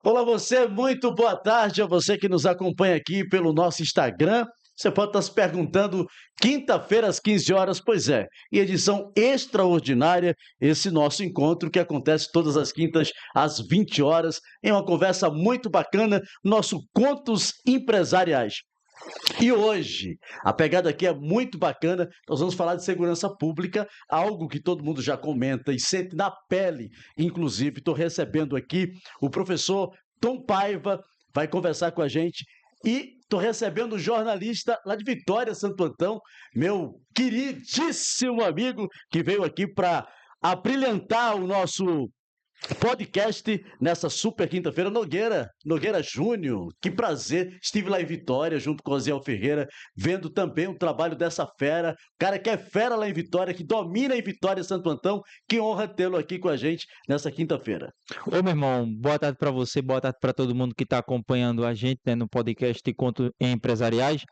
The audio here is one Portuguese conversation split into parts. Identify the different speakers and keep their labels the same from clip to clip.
Speaker 1: Olá você, muito boa tarde a você que nos acompanha aqui pelo nosso Instagram. Você pode estar se perguntando, quinta-feira às 15 horas, pois é, em edição extraordinária, esse nosso encontro que acontece todas as quintas às 20 horas, em uma conversa muito bacana, nosso Contos Empresariais. E hoje, a pegada aqui é muito bacana, nós vamos falar de segurança pública, algo que todo mundo já comenta e sente na pele. Inclusive, estou recebendo aqui o professor Tom Paiva, vai conversar com a gente, e estou recebendo o jornalista lá de Vitória, Santo Antão, meu queridíssimo amigo, que veio aqui para abrilhantar o nosso podcast nessa super quinta-feira. Nogueira Júnior, que prazer, estive lá em Vitória junto com o Osiel Ferreira, vendo também o trabalho dessa fera, cara que é fera lá em Vitória, que domina em Vitória Santo Antão, que honra tê-lo aqui com a gente nessa quinta-feira.
Speaker 2: Ô, meu irmão, boa tarde para você, boa tarde para todo mundo que está acompanhando a gente, né, no podcast de Contos Empresariais.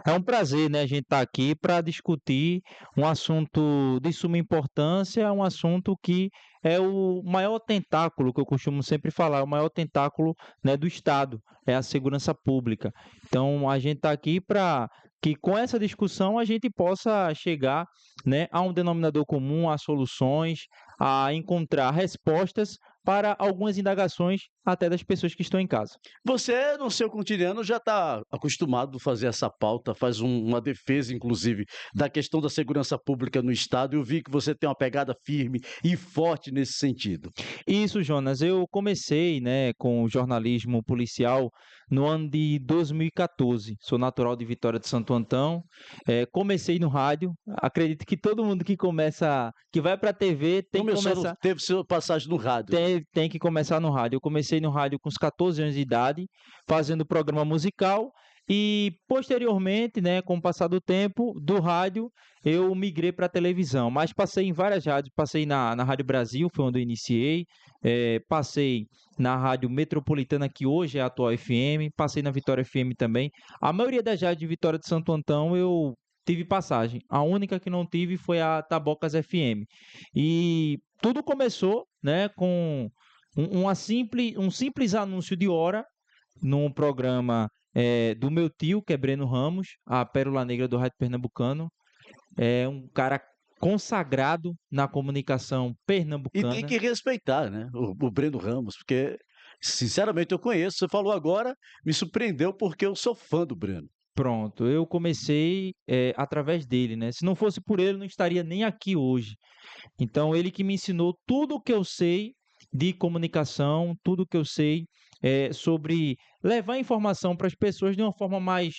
Speaker 2: É um prazer, né, a gente estar aqui para discutir um assunto de suma importância, um assunto que é o maior tentáculo, que eu costumo sempre falar, o maior tentáculo, né, do Estado, é a segurança pública. Então, a gente está aqui para que com essa discussão a gente possa chegar, né, a um denominador comum, a soluções, a encontrar respostas para algumas indagações até das pessoas que estão em casa.
Speaker 1: Você, no seu cotidiano, já está acostumado a fazer essa pauta, faz uma defesa, inclusive, da questão da segurança pública no Estado. Eu vi que você tem uma pegada firme e forte nesse sentido.
Speaker 2: Isso, Jonas, eu comecei, né, com o jornalismo policial no ano de 2014. Sou natural de Vitória de Santo Antão. Comecei no rádio. Acredito que todo mundo que começa, que vai para a TV, tem que
Speaker 1: Começou,
Speaker 2: começar.
Speaker 1: teve sua passagem no rádio.
Speaker 2: Tem que começar no rádio. Eu comecei no rádio com os 14 anos de idade, fazendo programa musical e posteriormente, né, com o passar do tempo, do rádio, eu migrei para a televisão. Mas passei em várias rádios, passei na Rádio Brasil, foi onde eu iniciei, passei na Rádio Metropolitana, que hoje é a atual FM, passei na Vitória FM também. A maioria das rádios de Vitória de Santo Antão eu tive passagem. A única que não tive foi a Tabocas FM. E tudo começou, né, com um simples anúncio de hora num programa do meu tio, que é Breno Ramos, a Pérola Negra do Rádio Pernambucano. É um cara consagrado na comunicação
Speaker 1: E tem
Speaker 2: pernambucana.
Speaker 1: que respeitar, né, o Breno Ramos, porque, sinceramente, eu conheço. Você falou agora, me surpreendeu, porque eu sou fã do Breno.
Speaker 2: Pronto, eu comecei através dele, né? Se não fosse por ele, eu não estaria nem aqui hoje. Então, ele que me ensinou tudo o que eu sei de comunicação, tudo o que eu sei sobre levar informação para as pessoas de uma forma mais,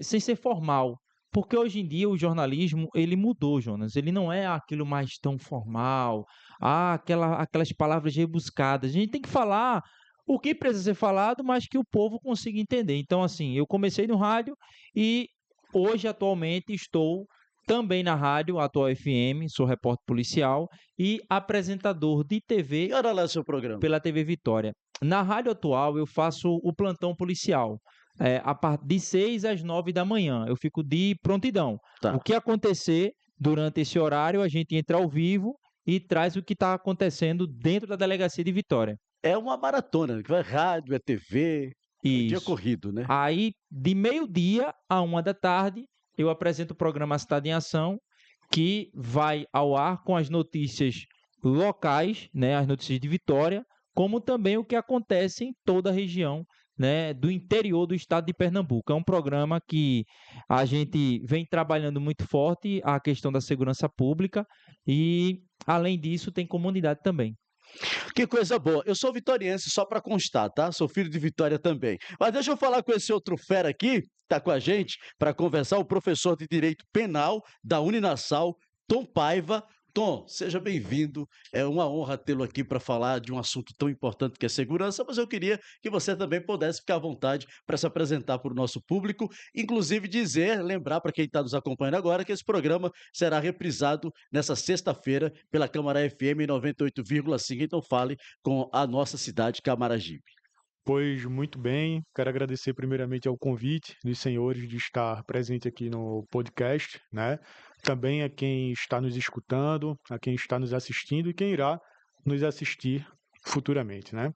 Speaker 2: sem ser formal. Porque hoje em dia o jornalismo, ele mudou, Jonas. Ele não é aquilo mais tão formal, aquelas palavras rebuscadas. A gente tem que falar o que precisa ser falado, mas que o povo consiga entender. Então, assim, eu comecei no rádio e hoje, atualmente, estou também na rádio, Atual FM, sou repórter policial e apresentador de
Speaker 1: Que
Speaker 2: TV
Speaker 1: hora lá é o seu programa?
Speaker 2: pela TV Vitória. Na Rádio Atual, eu faço o plantão policial. A partir de 6 às 9 da manhã, eu fico de prontidão. O
Speaker 1: Tá.
Speaker 2: que acontecer durante esse horário, a gente entra ao vivo e traz o que está acontecendo dentro da delegacia de Vitória.
Speaker 1: É uma maratona, né, que vai rádio, é TV, é dia
Speaker 2: Isso.
Speaker 1: corrido, né.
Speaker 2: Aí, de meio-dia a 1 da tarde, eu apresento o programa Cidade em Ação, que vai ao ar com as notícias locais, né, as notícias de Vitória, como também o que acontece em toda a região, né, do interior do estado de Pernambuco. É um programa que a gente vem trabalhando muito forte a questão da segurança pública e, além disso, tem comunidade também.
Speaker 1: Que coisa boa. Eu sou vitoriense, só para constar, tá, sou filho de Vitória também. Mas deixa eu falar com esse outro fera aqui, tá com a gente, para conversar, o professor de Direito Penal da Uninasal, Tom Paiva. Tom, seja bem-vindo, é uma honra tê-lo aqui para falar de um assunto tão importante que é segurança, mas eu queria que você também pudesse ficar à vontade para se apresentar para o nosso público, inclusive dizer, lembrar para quem está nos acompanhando agora, que esse programa será reprisado nessa sexta-feira pela Câmara FM 98,5, então fale com a nossa cidade, Camaragibe.
Speaker 3: Pois muito bem, quero agradecer primeiramente ao convite dos senhores de estar presente aqui no podcast, né? Também a quem está nos escutando, a quem está nos assistindo e quem irá nos assistir futuramente, né?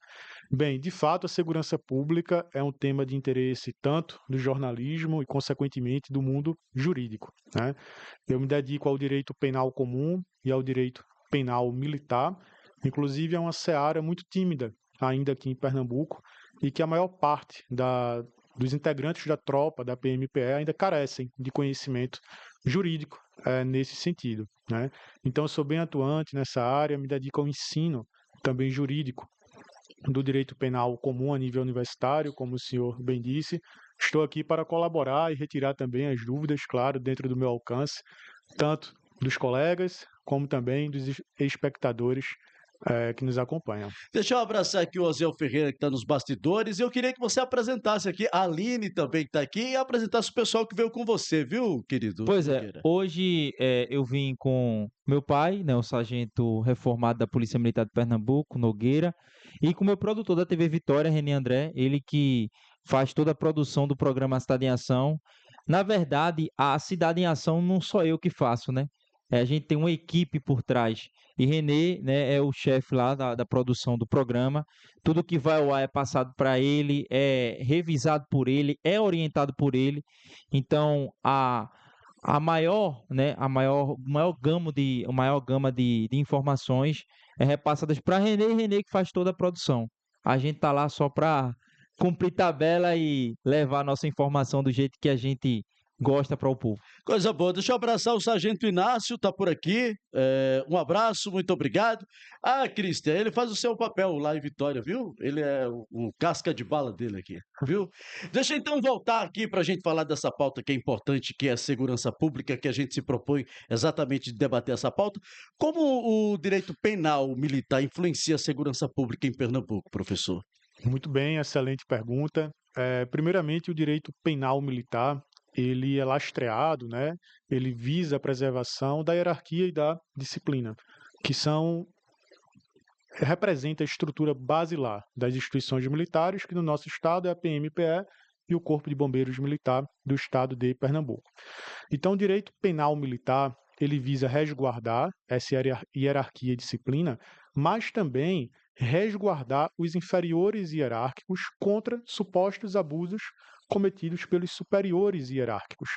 Speaker 3: Bem, de fato, a segurança pública é um tema de interesse tanto do jornalismo e, consequentemente, do mundo jurídico, né? Eu me dedico ao direito penal comum e ao direito penal militar, inclusive é uma seara muito tímida ainda aqui em Pernambuco e que a maior parte dos integrantes da tropa da PMPE ainda carecem de conhecimento jurídico nesse sentido, né? Então, eu sou bem atuante nessa área, me dedico ao ensino também jurídico do direito penal comum a nível universitário, como o senhor bem disse. Estou aqui para colaborar e retirar também as dúvidas, claro, dentro do meu alcance, tanto dos colegas como também dos espectadores que nos acompanham.
Speaker 1: Deixa eu abraçar aqui o Osiel Ferreira, que está nos bastidores, e eu queria que você apresentasse aqui, a Aline também que está aqui, e apresentasse o pessoal que veio com você, viu, querido
Speaker 2: Pois é,
Speaker 1: Nogueira?
Speaker 2: hoje eu vim com meu pai, né, o sargento reformado da Polícia Militar de Pernambuco, Nogueira, e com o meu produtor da TV Vitória, René André, ele que faz toda a produção do programa Cidade em Ação. Na verdade, a Cidade em Ação não sou eu que faço, né? A gente tem uma equipe por trás. E René, né, é o chefe lá da produção do programa. Tudo que vai ao ar é passado para ele, é revisado por ele, é orientado por ele. Então, a maior, né, a maior gama de informações é repassadas para René e René que faz toda a produção. A gente tá lá só para cumprir tabela e levar a nossa informação do jeito que a gente gosta para o povo.
Speaker 1: Coisa boa. Deixa eu abraçar o Sargento Inácio, tá por aqui. Um abraço, muito obrigado. Ah, Cristian, ele faz o seu papel lá em Vitória, viu? Ele é o casca de bala dele aqui, viu? Deixa eu então voltar aqui para a gente falar dessa pauta que é importante, que é a segurança pública, que a gente se propõe exatamente de debater essa pauta. Como o direito penal militar influencia a segurança pública em Pernambuco, professor?
Speaker 3: Muito bem, excelente pergunta. Primeiramente, o direito penal militar, ele é lastreado, né? Ele visa a preservação da hierarquia e da disciplina, que representa a estrutura basilar das instituições militares, que no nosso estado é a PMPE e o Corpo de Bombeiros Militar do estado de Pernambuco. Então, o direito penal militar, ele visa resguardar essa hierarquia e disciplina, mas também resguardar os inferiores hierárquicos contra supostos abusos cometidos pelos superiores hierárquicos,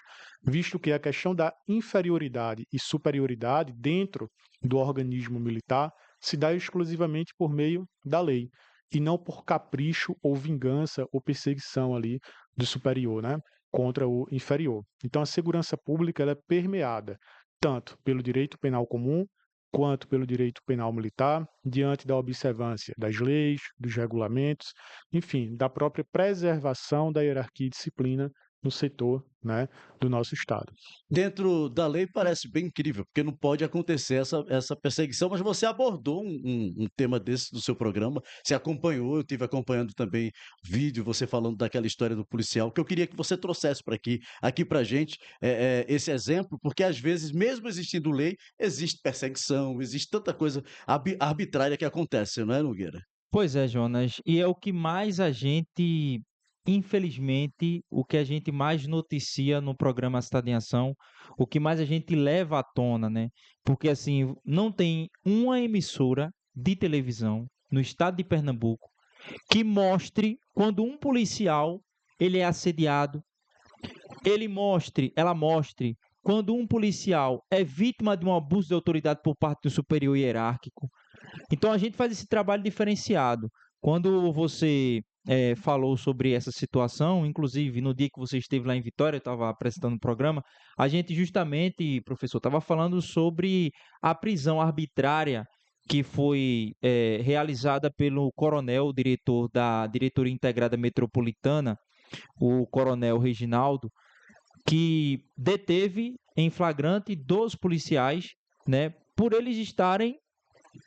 Speaker 3: visto que a questão da inferioridade e superioridade dentro do organismo militar se dá exclusivamente por meio da lei e não por capricho ou vingança ou perseguição ali do superior, né, contra o inferior. Então a segurança pública ela é permeada tanto pelo direito penal comum quanto pelo direito penal militar, diante da observância das leis, dos regulamentos, enfim, da própria preservação da hierarquia e disciplina no setor, né, do nosso Estado.
Speaker 1: Dentro da lei parece bem incrível, porque não pode acontecer essa perseguição, mas você abordou um tema desse no seu programa, você acompanhou, eu estive acompanhando também vídeo, você falando daquela história do policial, que eu queria que você trouxesse para aqui para a gente esse exemplo, porque às vezes, mesmo existindo lei, existe perseguição, existe tanta coisa arbitrária que acontece, não é, Nogueira?
Speaker 2: Pois é, Jonas, e é o que mais a gente, infelizmente, o que a gente mais noticia no programa Cidade em Ação, o que mais a gente leva à tona, né? Porque assim, não tem uma emissora de televisão no estado de Pernambuco que mostre quando um policial ele é assediado, ela mostre quando um policial é vítima de um abuso de autoridade por parte do superior hierárquico. Então a gente faz esse trabalho diferenciado. Quando você falou sobre essa situação, inclusive no dia que você esteve lá em Vitória, eu estava apresentando o programa, a gente justamente, professor, estava falando sobre a prisão arbitrária que foi realizada pelo coronel, diretor da Diretoria Integrada Metropolitana, o coronel Reginaldo, que deteve em flagrante 2 policiais, né, por eles estarem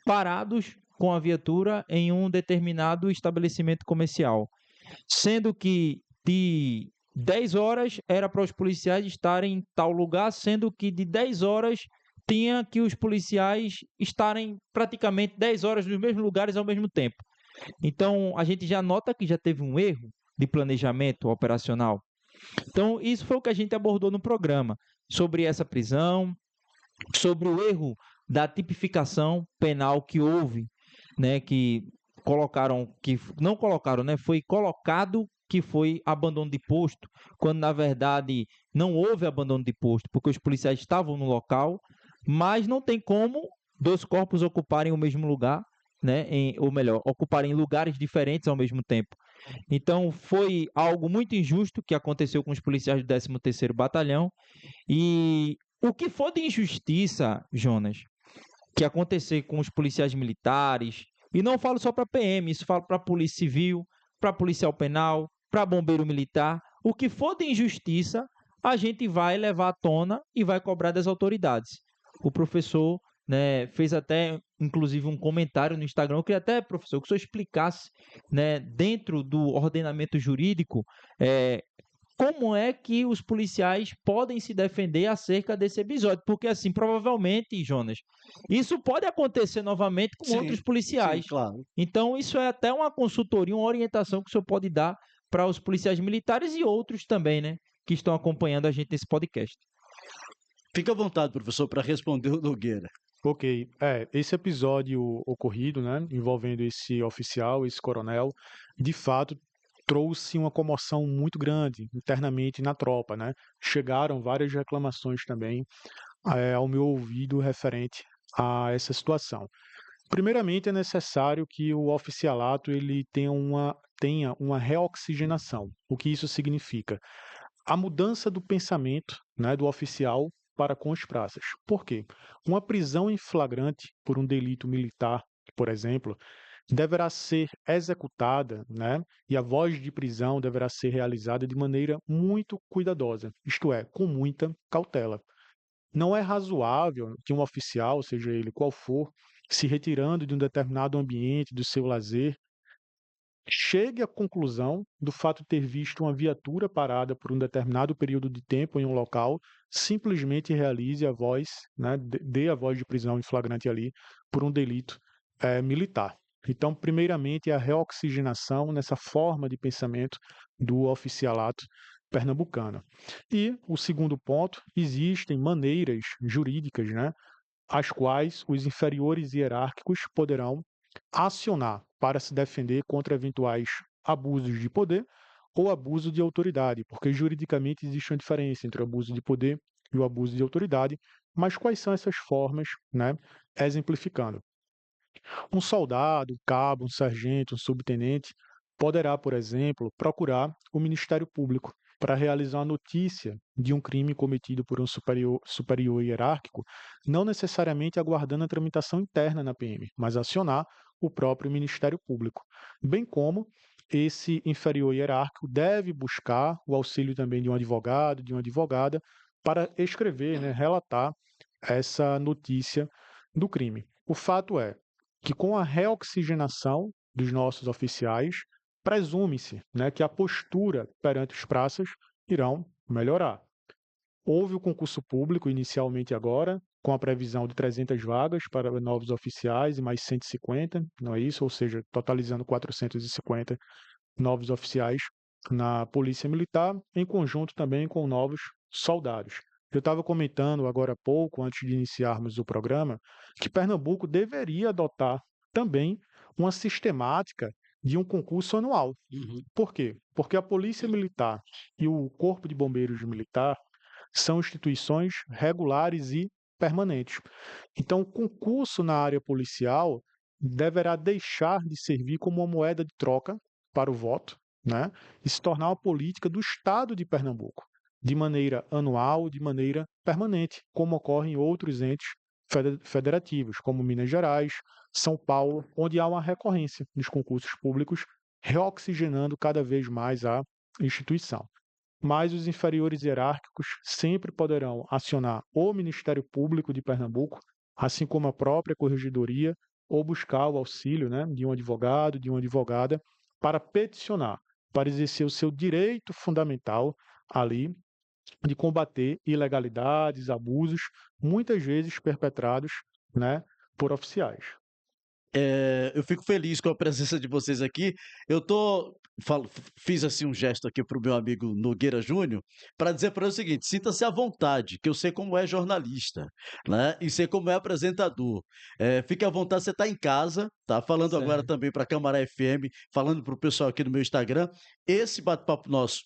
Speaker 2: parados com a viatura em um determinado estabelecimento comercial, sendo que de 10 horas era para os policiais estarem em tal lugar, sendo que de 10 horas tinha que os policiais estarem praticamente 10 horas nos mesmos lugares ao mesmo tempo. Então, a gente já nota que já teve um erro de planejamento operacional. Então, isso foi o que a gente abordou no programa, sobre essa prisão, sobre o erro da tipificação penal que houve, né, que não colocaram, né? Foi colocado que foi abandono de posto, quando na verdade não houve abandono de posto, porque os policiais estavam no local, mas não tem como dois corpos ocuparem o mesmo lugar, né? Ou melhor, ocuparem lugares diferentes ao mesmo tempo. Então foi algo muito injusto que aconteceu com os policiais do 13º Batalhão, e o que for de injustiça, Jonas, que acontecer com os policiais militares, e não falo só para PM, isso falo para Polícia Civil, para policial penal, para bombeiro militar, o que for de injustiça, a gente vai levar à tona e vai cobrar das autoridades. O professor, né, fez até, inclusive, um comentário no Instagram. Eu queria até, professor, que o senhor explicasse, né, dentro do ordenamento jurídico, como é que os policiais podem se defender acerca desse episódio? Porque, assim, provavelmente, Jonas, isso pode acontecer novamente com outros
Speaker 1: Sim, sim,
Speaker 2: policiais.
Speaker 1: claro.
Speaker 2: Então, isso é até uma consultoria, uma orientação que o senhor pode dar para os policiais militares e outros também, né, que estão acompanhando a gente nesse podcast.
Speaker 1: Fica à vontade, professor, para responder o Nogueira.
Speaker 3: Ok, esse episódio ocorrido, né, envolvendo esse oficial, esse coronel, de fato trouxe uma comoção muito grande internamente na tropa, né? Chegaram várias reclamações também ao meu ouvido referente a essa situação. Primeiramente, é necessário que o oficialato ele tenha uma reoxigenação. O que isso significa? A mudança do pensamento, né, do oficial para com as praças. Por quê? Uma prisão em flagrante por um delito militar, por exemplo, deverá ser executada, né, e a voz de prisão deverá ser realizada de maneira muito cuidadosa, isto é, com muita cautela. Não é razoável que um oficial, seja ele qual for, se retirando de um determinado ambiente do seu lazer, chegue à conclusão do fato de ter visto uma viatura parada por um determinado período de tempo em um local, simplesmente realize a voz, né, dê a voz de prisão em flagrante ali por um delito militar. Então, primeiramente, é a reoxigenação nessa forma de pensamento do oficialato pernambucano. E o segundo ponto, existem maneiras jurídicas, né, as quais os inferiores hierárquicos poderão acionar para se defender contra eventuais abusos de poder ou abuso de autoridade, porque juridicamente existe uma diferença entre o abuso de poder e o abuso de autoridade, mas quais são essas formas, né? Exemplificando. Um soldado, um cabo, um sargento, um subtenente poderá, por exemplo, procurar o Ministério Público para realizar a notícia de um crime cometido por um superior hierárquico, não necessariamente aguardando a tramitação interna na PM, mas acionar o próprio Ministério Público. Bem como esse inferior hierárquico deve buscar o auxílio também de um advogado, de uma advogada, para escrever, né, relatar essa notícia do crime. O fato é que com a reoxigenação dos nossos oficiais, presume-se, né, que a postura perante os praças irão melhorar. Houve o concurso público inicialmente agora, com a previsão de 300 vagas para novos oficiais e mais 150, não é isso? Ou seja, totalizando 450 novos oficiais na Polícia Militar, em conjunto também com novos soldados. Eu estava comentando agora há pouco, antes de iniciarmos o programa, que Pernambuco deveria adotar também uma sistemática de um concurso anual.
Speaker 1: Uhum.
Speaker 3: Por quê? Porque a Polícia Militar e o Corpo de Bombeiros Militar são instituições regulares e permanentes. Então, o concurso na área policial deverá deixar de servir como uma moeda de troca para o voto, né, e se tornar uma política do Estado de Pernambuco, de maneira anual, de maneira permanente, como ocorre em outros entes federativos, como Minas Gerais, São Paulo, onde há uma recorrência nos concursos públicos, reoxigenando cada vez mais a instituição. Mas os inferiores hierárquicos sempre poderão acionar o Ministério Público de Pernambuco, assim como a própria Corregedoria, ou buscar o auxílio, né, de um advogado, de uma advogada, para peticionar, para exercer o seu direito fundamental ali de combater ilegalidades, abusos, muitas vezes perpetrados, né, por oficiais.
Speaker 1: Eu fico feliz com a presença de vocês aqui. Eu fiz assim um gesto aqui para o meu amigo Nogueira Júnior para dizer para ele o seguinte: sinta-se à vontade, que eu sei como é jornalista, né? E sei como é apresentador. Fique à vontade, você está em casa, tá? Falando agora
Speaker 2: Certo.
Speaker 1: também para a Câmara FM, falando para o pessoal aqui no meu Instagram. Esse bate-papo nosso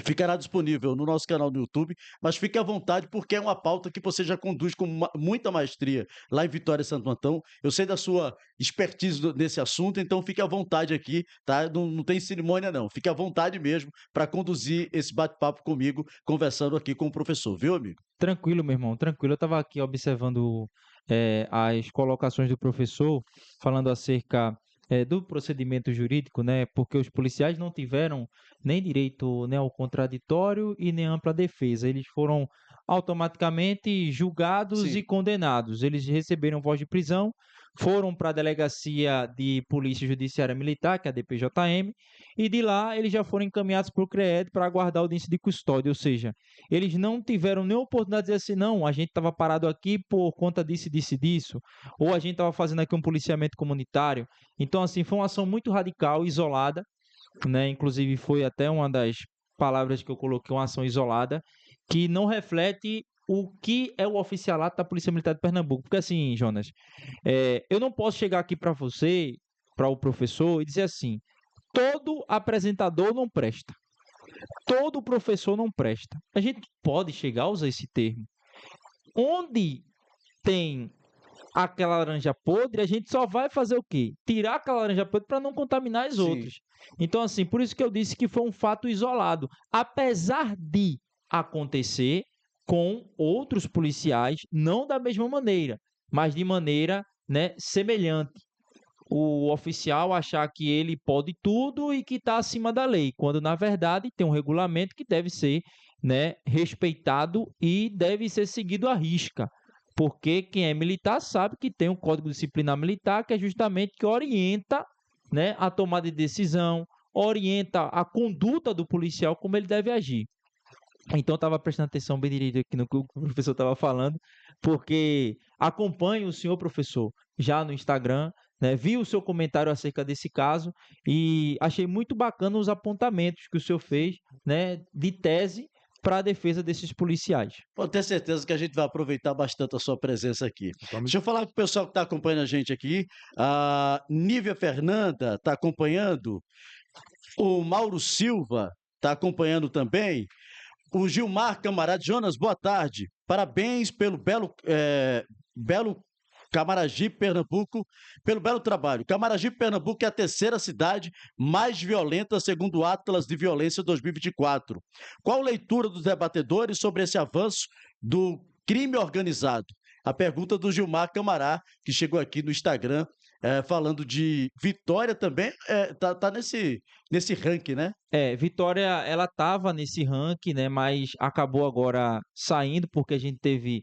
Speaker 1: ficará disponível no nosso canal no YouTube, mas fique à vontade, porque é uma pauta que você já conduz com muita maestria lá em Vitória e Santo Antão. Eu sei da sua expertise nesse assunto, então fique à vontade aqui, tá? Não tem cerimônia, não. Fique à vontade mesmo para conduzir esse bate-papo comigo, conversando aqui com o professor, viu, amigo?
Speaker 2: Tranquilo, meu irmão, tranquilo. Eu estava aqui observando as colocações do professor, falando acerca do procedimento jurídico, né? Porque os policiais não tiveram nem direito, né, ao contraditório e nem ampla defesa. Eles foram automaticamente julgados
Speaker 1: Sim.
Speaker 2: e condenados. Eles receberam voz de prisão, foram para a Delegacia de Polícia Judiciária Militar, que é a DPJM, e de lá eles já foram encaminhados para o CREED para aguardar audiência de custódia, ou seja, eles não tiveram nem oportunidade de dizer assim, não, a gente estava parado aqui por conta disso, disso e disso, ou a gente estava fazendo aqui um policiamento comunitário. Então, assim, foi uma ação muito radical, isolada, né? Inclusive, foi até uma das palavras que eu coloquei, uma ação isolada, que não reflete o que é o oficialato da Polícia Militar de Pernambuco. Porque, assim, Jonas, eu não posso chegar aqui para você, para o professor, e dizer assim, todo apresentador não presta. Todo professor não presta. A gente pode chegar a usar esse termo. Onde tem aquela laranja podre, a gente só vai fazer o quê? Tirar aquela laranja podre para não contaminar as
Speaker 1: Sim.
Speaker 2: outras. Então, assim, por isso que eu disse que foi um fato isolado. Apesar de acontecer com outros policiais, não da mesma maneira, mas de maneira, né, semelhante. O oficial achar que ele pode tudo e que está acima da lei, quando na verdade tem um regulamento que deve ser, né, respeitado e deve ser seguido à risca, porque quem é militar sabe que tem um código disciplinar militar que é justamente que orienta, né, a tomada de decisão, orienta a conduta do policial como ele deve agir. Então, eu estava prestando atenção bem direito aqui no que o professor estava falando, porque acompanho o senhor professor já no Instagram, né? Vi o seu comentário acerca desse caso e achei muito bacana os apontamentos que o senhor fez, né, de tese para a defesa desses policiais.
Speaker 1: Pode ter certeza que a gente vai aproveitar bastante a sua presença aqui.
Speaker 3: Vamos.
Speaker 1: Deixa eu falar com o pessoal que está acompanhando a gente aqui. A Nívia Fernanda está acompanhando. O Mauro Silva está acompanhando também. O Gilmar Camarade. Jonas, boa tarde. Parabéns pelo belo Camaragibe, Pernambuco, pelo belo trabalho. Camaragibe, Pernambuco é a terceira cidade mais violenta, segundo o Atlas de Violência 2024. Qual leitura dos debatedores sobre esse avanço do crime organizado? A pergunta do Gilmar Camará, que chegou aqui no Instagram, falando de Vitória também, tá nesse ranking, né?
Speaker 2: Vitória, ela estava nesse ranking, né, mas acabou agora saindo porque a gente teve,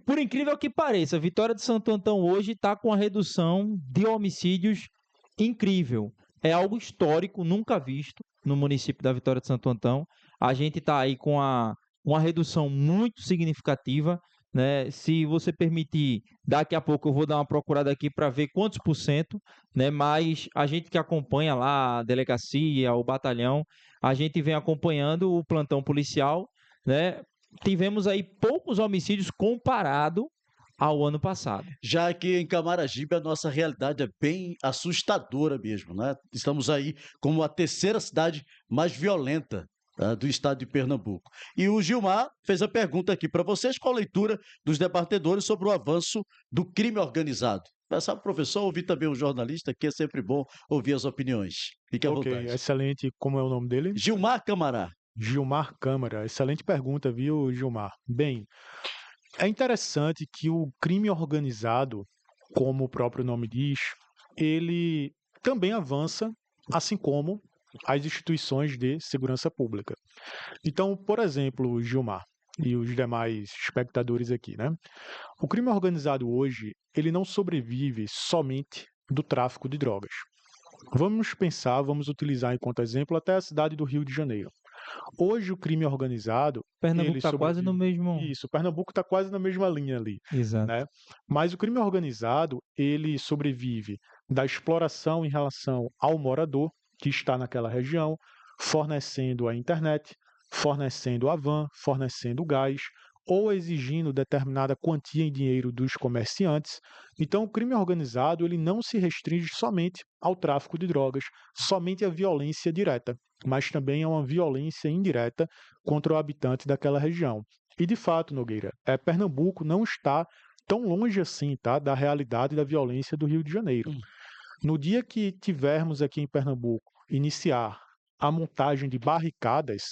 Speaker 2: por incrível que pareça, a Vitória de Santo Antão hoje está com a redução de homicídios incrível. É algo histórico, nunca visto no município da Vitória de Santo Antão. A gente está aí com uma redução muito significativa, né? Se você permitir, daqui a pouco eu vou dar uma procurada aqui para ver quantos por cento, né? Mas a gente que acompanha lá a delegacia, o batalhão, a gente vem acompanhando o plantão policial, né? Tivemos aí poucos homicídios comparado ao ano passado.
Speaker 1: Já aqui em Camaragibe, a nossa realidade é bem assustadora mesmo, né? Estamos aí como a terceira cidade mais violenta, do estado de Pernambuco. E o Gilmar fez a pergunta aqui para vocês: qual a leitura dos debatedores sobre o avanço do crime organizado? Sabe, professor, ouvir também o jornalista, que é sempre bom ouvir as opiniões. Fique à
Speaker 3: Ok,
Speaker 1: vontade.
Speaker 3: excelente. Como é o nome dele?
Speaker 1: Gilmar Camará.
Speaker 3: Gilmar Câmara. Excelente pergunta, viu, Gilmar? Bem, é interessante que o crime organizado, como o próprio nome diz, ele também avança, assim como as instituições de segurança pública. Então, por exemplo, Gilmar e os demais espectadores aqui, né? O crime organizado hoje, ele não sobrevive somente do tráfico de drogas. Vamos pensar, vamos utilizar enquanto exemplo até a cidade do Rio de Janeiro. Hoje o crime organizado,
Speaker 2: Pernambuco
Speaker 3: ele
Speaker 2: está quase no
Speaker 3: sobrevive.
Speaker 2: mesmo.
Speaker 3: Isso, Pernambuco está quase na mesma linha ali,
Speaker 2: Exato.
Speaker 3: né? Mas o crime organizado, ele sobrevive da exploração em relação ao morador que está naquela região, fornecendo a internet, fornecendo a van, fornecendo gás, ou exigindo determinada quantia em dinheiro dos comerciantes. Então, o crime organizado, ele não se restringe somente ao tráfico de drogas, somente à violência direta, mas também é uma violência indireta contra o habitante daquela região. E de fato, Nogueira, Pernambuco não está tão longe assim, tá, da realidade da violência do Rio de Janeiro.
Speaker 1: Hum.
Speaker 3: No dia que tivermos aqui em Pernambuco iniciar a montagem de barricadas,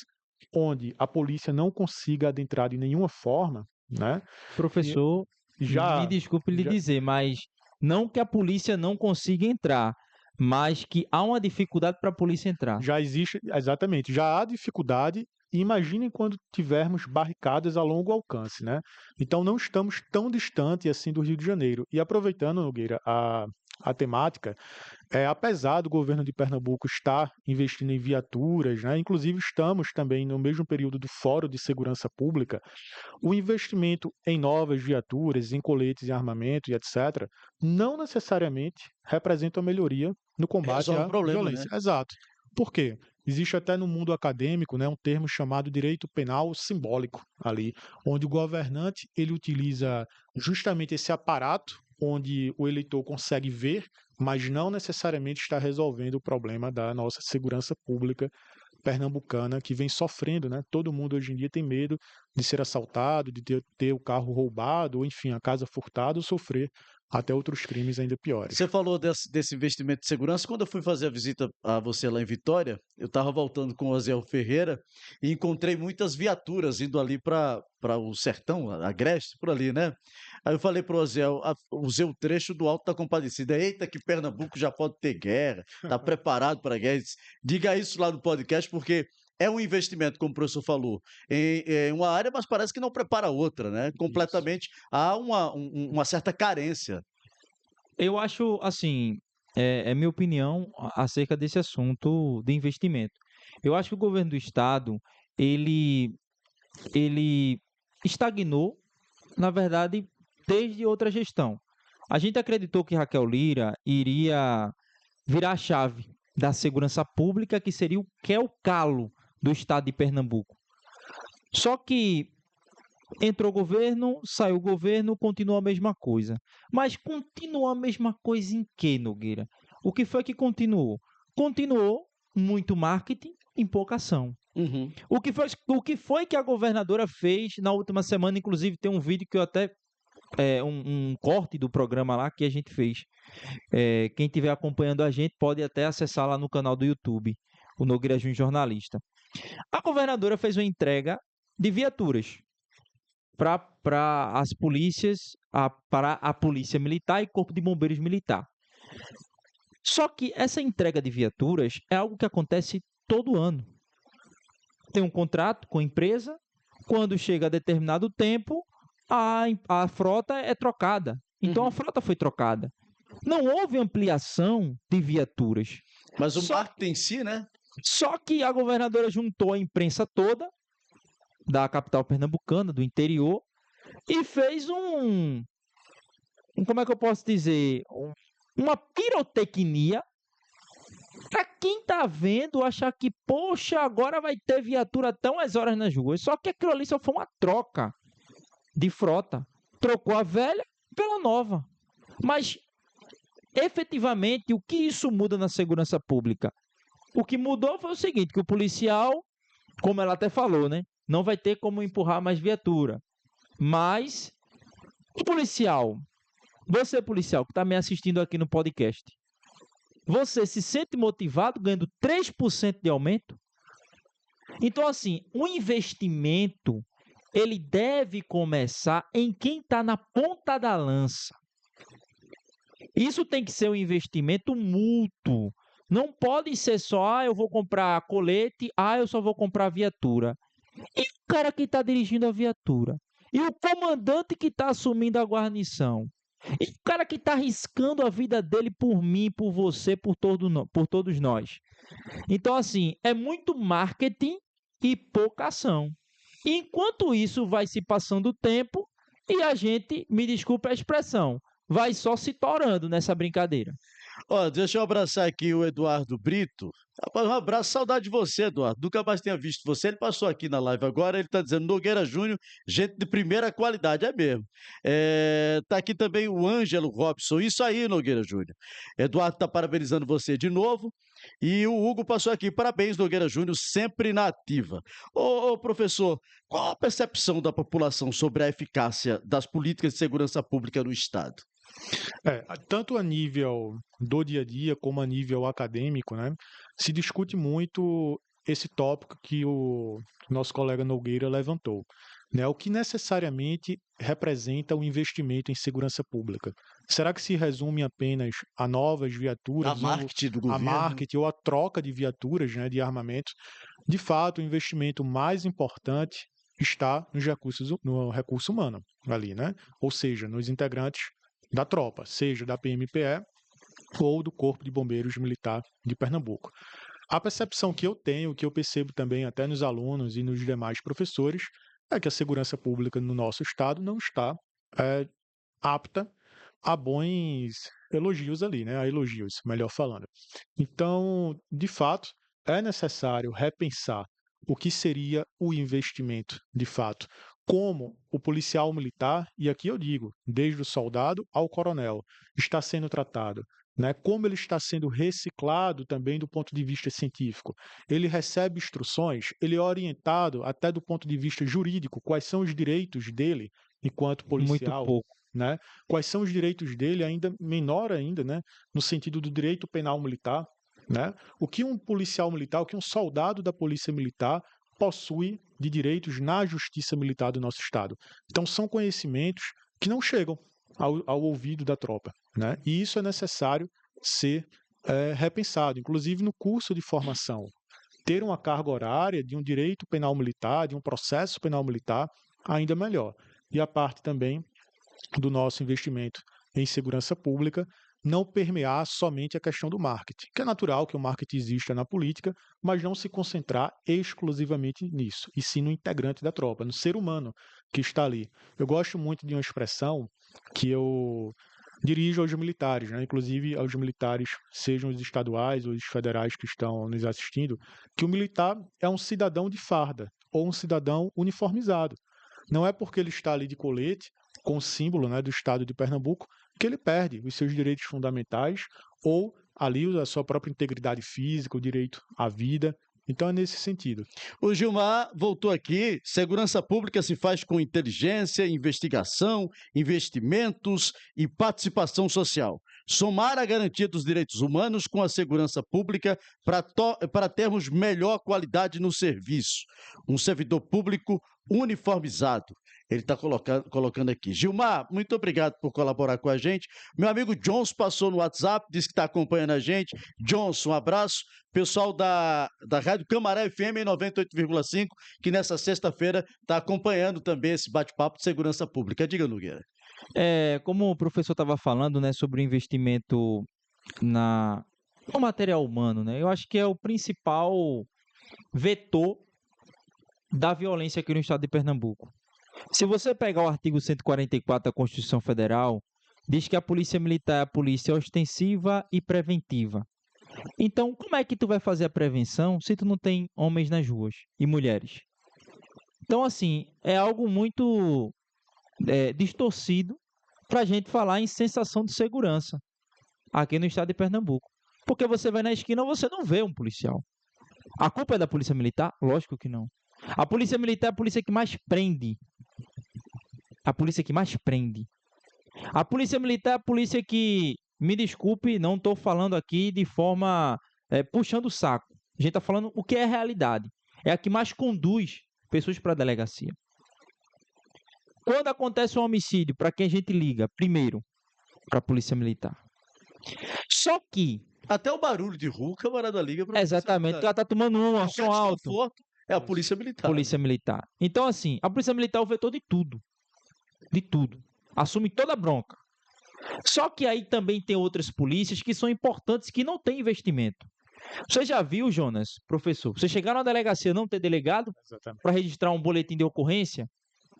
Speaker 3: onde a polícia não consiga adentrar de nenhuma forma, né?
Speaker 2: Professor, me
Speaker 3: Já,
Speaker 2: desculpe lhe
Speaker 3: já,
Speaker 2: dizer, mas não que a polícia não consiga entrar, mas que há uma dificuldade para a polícia entrar.
Speaker 3: já existe, exatamente, já há dificuldade. E imaginem quando tivermos barricadas a longo alcance, né? Então não estamos tão distante assim do Rio de Janeiro. E aproveitando, Nogueira, a temática, apesar do governo de Pernambuco estar investindo em viaturas, né? Inclusive estamos também no mesmo período do Fórum de Segurança Pública, o investimento em novas viaturas, em coletes e armamento e etc., não necessariamente representa uma melhoria no combate
Speaker 1: Resolve o
Speaker 3: à
Speaker 1: problema,
Speaker 3: violência.
Speaker 1: né?
Speaker 3: Exato. Por quê? Existe até no mundo acadêmico, né, um termo chamado direito penal simbólico ali, onde o governante ele utiliza justamente esse aparato onde o eleitor consegue ver, mas não necessariamente está resolvendo o problema da nossa segurança pública pernambucana que vem sofrendo, né? Todo mundo hoje em dia tem medo de ser assaltado, de ter o carro roubado, ou enfim, a casa furtada, ou sofrer até outros crimes ainda piores.
Speaker 1: Você falou desse investimento de segurança. Quando eu fui fazer a visita a você lá em Vitória, eu estava voltando com o Oziel Ferreira e encontrei muitas viaturas indo ali para o sertão, a Agreste, por ali, né? Aí eu falei para o Oziel, usei o trecho do Alto da Compadecida. Eita, que Pernambuco já pode ter guerra, está preparado para a guerra. Ele disse, diga isso lá no podcast, porque é um investimento, como o professor falou, em uma área, mas parece que não prepara outra, né?
Speaker 3: Isso.
Speaker 1: Completamente. Há uma certa carência.
Speaker 2: Eu acho, assim, é minha opinião acerca desse assunto de investimento. Eu acho que o governo do estado, ele, ele estagnou, na verdade, desde outra gestão. A gente acreditou que Raquel Lira iria virar a chave da segurança pública, que é o calo do estado de Pernambuco. Só que entrou o governo, saiu o governo, continua a mesma coisa. Mas continua a mesma coisa em quê, Nogueira? O que foi que continuou? Continuou muito marketing em pouca ação.
Speaker 1: Uhum.
Speaker 2: O que foi que a governadora fez na última semana? Inclusive, tem um vídeo que eu até. Um corte do programa lá que a gente fez. Quem estiver acompanhando a gente pode até acessar lá no canal do YouTube, o Nogueira Júnior Jornalista. A governadora fez uma entrega de viaturas para as polícias, para a polícia militar e corpo de bombeiros militar. Só que essa entrega de viaturas é algo que acontece todo ano. Tem um contrato com a empresa, quando chega a determinado tempo, a frota é trocada. Então a frota foi trocada. Não houve ampliação de viaturas.
Speaker 1: Mas o marketing em si, né?
Speaker 2: Só que a governadora juntou a imprensa toda da capital pernambucana, do interior, e fez como é que eu posso dizer, uma pirotecnia para quem tá vendo achar que, poxa, agora vai ter viatura até umas horas nas ruas. Só que aquilo ali só foi uma troca de frota. Trocou a velha pela nova. Mas, efetivamente, o que isso muda na segurança pública? O que mudou foi o seguinte, que o policial, como ela até falou, né, não vai ter como empurrar mais viatura. Mas, o policial, você policial que está me assistindo aqui no podcast, você se sente motivado ganhando 3% de aumento? Então, assim, o investimento, ele deve começar em quem está na ponta da lança. Isso tem que ser um investimento mútuo. Não pode ser só, eu vou comprar colete, eu só vou comprar viatura. E o cara que está dirigindo a viatura? E o comandante que está assumindo a guarnição? E o cara que está arriscando a vida dele por mim, por você, por todos nós? Então, assim, é muito marketing e pouca ação. Enquanto isso vai se passando o tempo e a gente, me desculpe a expressão, vai só se torando nessa brincadeira.
Speaker 1: Ó, deixa eu abraçar aqui o Eduardo Brito. Rapaz, um abraço, saudade de você, Eduardo. Nunca mais tinha visto você. Ele passou aqui na live agora, ele está dizendo Nogueira Júnior, gente de primeira qualidade, é mesmo. Tá aqui também o Ângelo Robson. Isso aí, Nogueira Júnior. Eduardo está parabenizando você de novo. E o Hugo passou aqui. Parabéns, Nogueira Júnior, sempre na ativa. Ô, professor, qual a percepção da população sobre a eficácia das políticas de segurança pública no Estado?
Speaker 3: Tanto a nível do dia a dia como a nível acadêmico, né, se discute muito esse tópico que o nosso colega Nogueira levantou, né, o que necessariamente representa o investimento em segurança pública. Será que se resume apenas a novas viaturas,
Speaker 1: A marketing do
Speaker 3: a
Speaker 1: governo?
Speaker 3: marketing ou a troca de viaturas, né, de armamentos? De fato, o investimento mais importante está no recurso humano ali, né? Ou seja, nos integrantes da tropa, seja da PMPE ou do Corpo de Bombeiros Militar de Pernambuco. A percepção que eu tenho, que eu percebo também até nos alunos e nos demais professores, é que a segurança pública no nosso estado não está apta a bons elogios ali, né? A elogios, melhor falando. Então, de fato, é necessário repensar o que seria o investimento, de fato, como o policial militar, e aqui eu digo, desde o soldado ao coronel, está sendo tratado, né? Como ele está sendo reciclado também do ponto de vista científico. Ele recebe instruções, ele é orientado até do ponto de vista jurídico, quais são os direitos dele enquanto
Speaker 2: Muito
Speaker 3: policial,
Speaker 2: pouco.
Speaker 3: né? Quais são os direitos dele, ainda menor ainda, né? No sentido do direito penal militar, né? O que um policial militar, o que um soldado da polícia militar possui de direitos na justiça militar do nosso estado. Então são conhecimentos que não chegam ao ouvido da tropa, né? E isso é necessário ser repensado, inclusive no curso de formação. Ter uma carga horária de um direito penal militar, de um processo penal militar, ainda melhor. E a parte também do nosso investimento em segurança pública não permear somente a questão do marketing, que é natural que o marketing exista na política, mas não se concentrar exclusivamente nisso, e sim no integrante da tropa, no ser humano que está ali. Eu gosto muito de uma expressão que eu dirijo aos militares, né? Inclusive aos militares, sejam os estaduais ou os federais que estão nos assistindo, que o militar é um cidadão de farda ou um cidadão uniformizado. Não é porque ele está ali de colete, com o símbolo, né, do estado de Pernambuco, que ele perde os seus direitos fundamentais ou ali a sua própria integridade física, o direito à vida. Então é nesse sentido.
Speaker 1: O Gilmar voltou aqui. Segurança pública se faz com inteligência, investigação, investimentos e participação social. Somar a garantia dos direitos humanos com a segurança pública para termos melhor qualidade no serviço. Um servidor público uniformizado. Ele está colocando aqui. Gilmar, muito obrigado por colaborar com a gente. Meu amigo Johnson passou no WhatsApp, disse que está acompanhando a gente. Johnson, um abraço. Pessoal da Rádio Camaré FM em 98,5, que nessa sexta-feira está acompanhando também esse bate-papo de segurança pública. Diga, Nogueira.
Speaker 2: Como o professor estava falando, né, sobre o investimento no material humano, né? Eu acho que é o principal vetor da violência aqui no estado de Pernambuco. Se você pegar o artigo 144 da Constituição Federal, diz que a polícia militar é a polícia ostensiva e preventiva. Então, como é que tu vai fazer a prevenção se tu não tem homens nas ruas e mulheres? Então, assim, é algo muito distorcido para a gente falar em sensação de segurança aqui no estado de Pernambuco. Porque você vai na esquina, você não vê um policial. A culpa é da polícia militar? Lógico que não. A polícia militar é a polícia que mais prende. A polícia que mais prende. A polícia militar é a polícia que, me desculpe, não estou falando aqui de forma puxando o saco. A gente está falando o que é realidade. É a que mais conduz pessoas para a delegacia. Quando acontece um homicídio, para quem a gente liga? Primeiro, para a polícia militar. Só que...
Speaker 1: Até o barulho de rua, o camarada liga para
Speaker 2: exatamente, o cara tá tomando um som alto.
Speaker 1: É a polícia militar.
Speaker 2: Polícia militar. Então, assim, a polícia militar é o vetor de tudo. De tudo. Assume toda a bronca. Só que aí também tem outras polícias que são importantes que não têm investimento. Você já viu, Jonas, professor, você chegar na delegacia não ter delegado
Speaker 3: Exatamente.
Speaker 2: para registrar um boletim de ocorrência?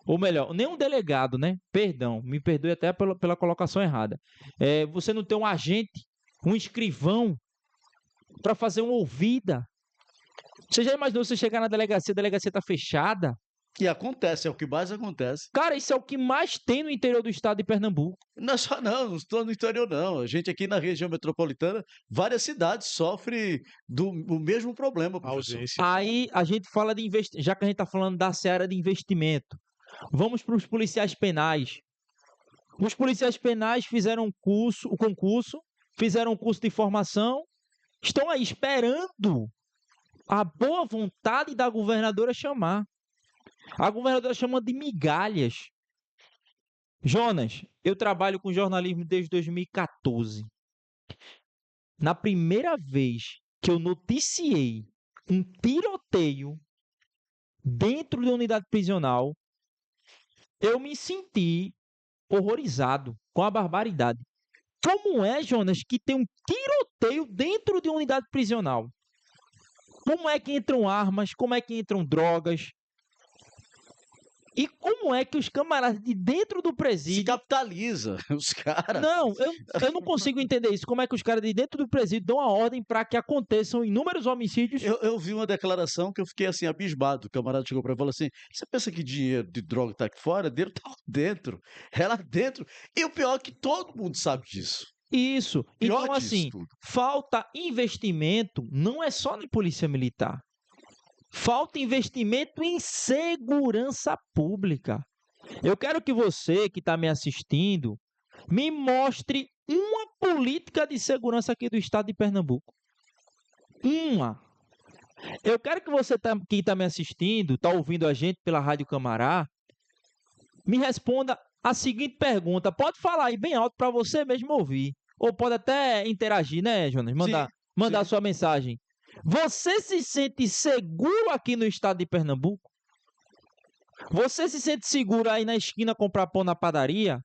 Speaker 2: Ou melhor, nem um delegado, né? Perdão, me perdoe até pela colocação errada. Você não tem um agente, um escrivão para fazer uma ouvida. Você já imaginou você chegar na delegacia, a delegacia está fechada?
Speaker 1: E acontece, é o que mais acontece.
Speaker 2: Cara, isso é o que mais tem no interior do estado de Pernambuco.
Speaker 1: Não é só não estou no interior não. A gente aqui na região metropolitana, várias cidades sofrem do mesmo problema,
Speaker 3: A
Speaker 1: professor.
Speaker 3: ausência.
Speaker 2: Aí a gente fala de investimento, já que a gente está falando da seara de investimento. Vamos para os policiais penais. Os policiais penais fizeram o concurso, fizeram um curso de formação, estão aí esperando a boa vontade da governadora chamar. A governadora chama de migalhas. Jonas, eu trabalho com jornalismo desde 2014. Na primeira vez que eu noticiei um tiroteio dentro de uma unidade prisional, eu me senti horrorizado com a barbaridade. Como é, Jonas, que tem um tiroteio dentro de uma unidade prisional? Como é que entram armas? Como é que entram drogas? E como é que os camaradas de dentro do
Speaker 1: Se
Speaker 2: presídio...
Speaker 1: capitaliza, os caras.
Speaker 2: Não, eu não consigo entender isso. Como é que os caras de dentro do presídio dão a ordem para que aconteçam inúmeros homicídios?
Speaker 1: Eu vi uma declaração que eu fiquei assim, abismado. O camarada chegou para mim e falou assim: você pensa que dinheiro de droga tá aqui fora? Dinheiro tá lá dentro. É lá dentro. E o pior é que todo mundo sabe disso.
Speaker 2: Isso.
Speaker 1: Pior
Speaker 2: Então,
Speaker 1: disso
Speaker 2: assim,
Speaker 1: tudo.
Speaker 2: falta investimento, não é só na polícia militar. Falta investimento em segurança pública. Eu quero que você que está me assistindo me mostre uma política de segurança aqui do estado de Pernambuco. Uma. Eu quero que você que está me assistindo, está ouvindo a gente pela Rádio Camará, me responda a seguinte pergunta. Pode falar aí bem alto para você mesmo ouvir. Ou pode até interagir, né, Jonas? Mandar
Speaker 1: sim.
Speaker 2: sua mensagem. Você se sente seguro aqui no estado de Pernambuco? Você se sente seguro aí na esquina comprar pão na padaria?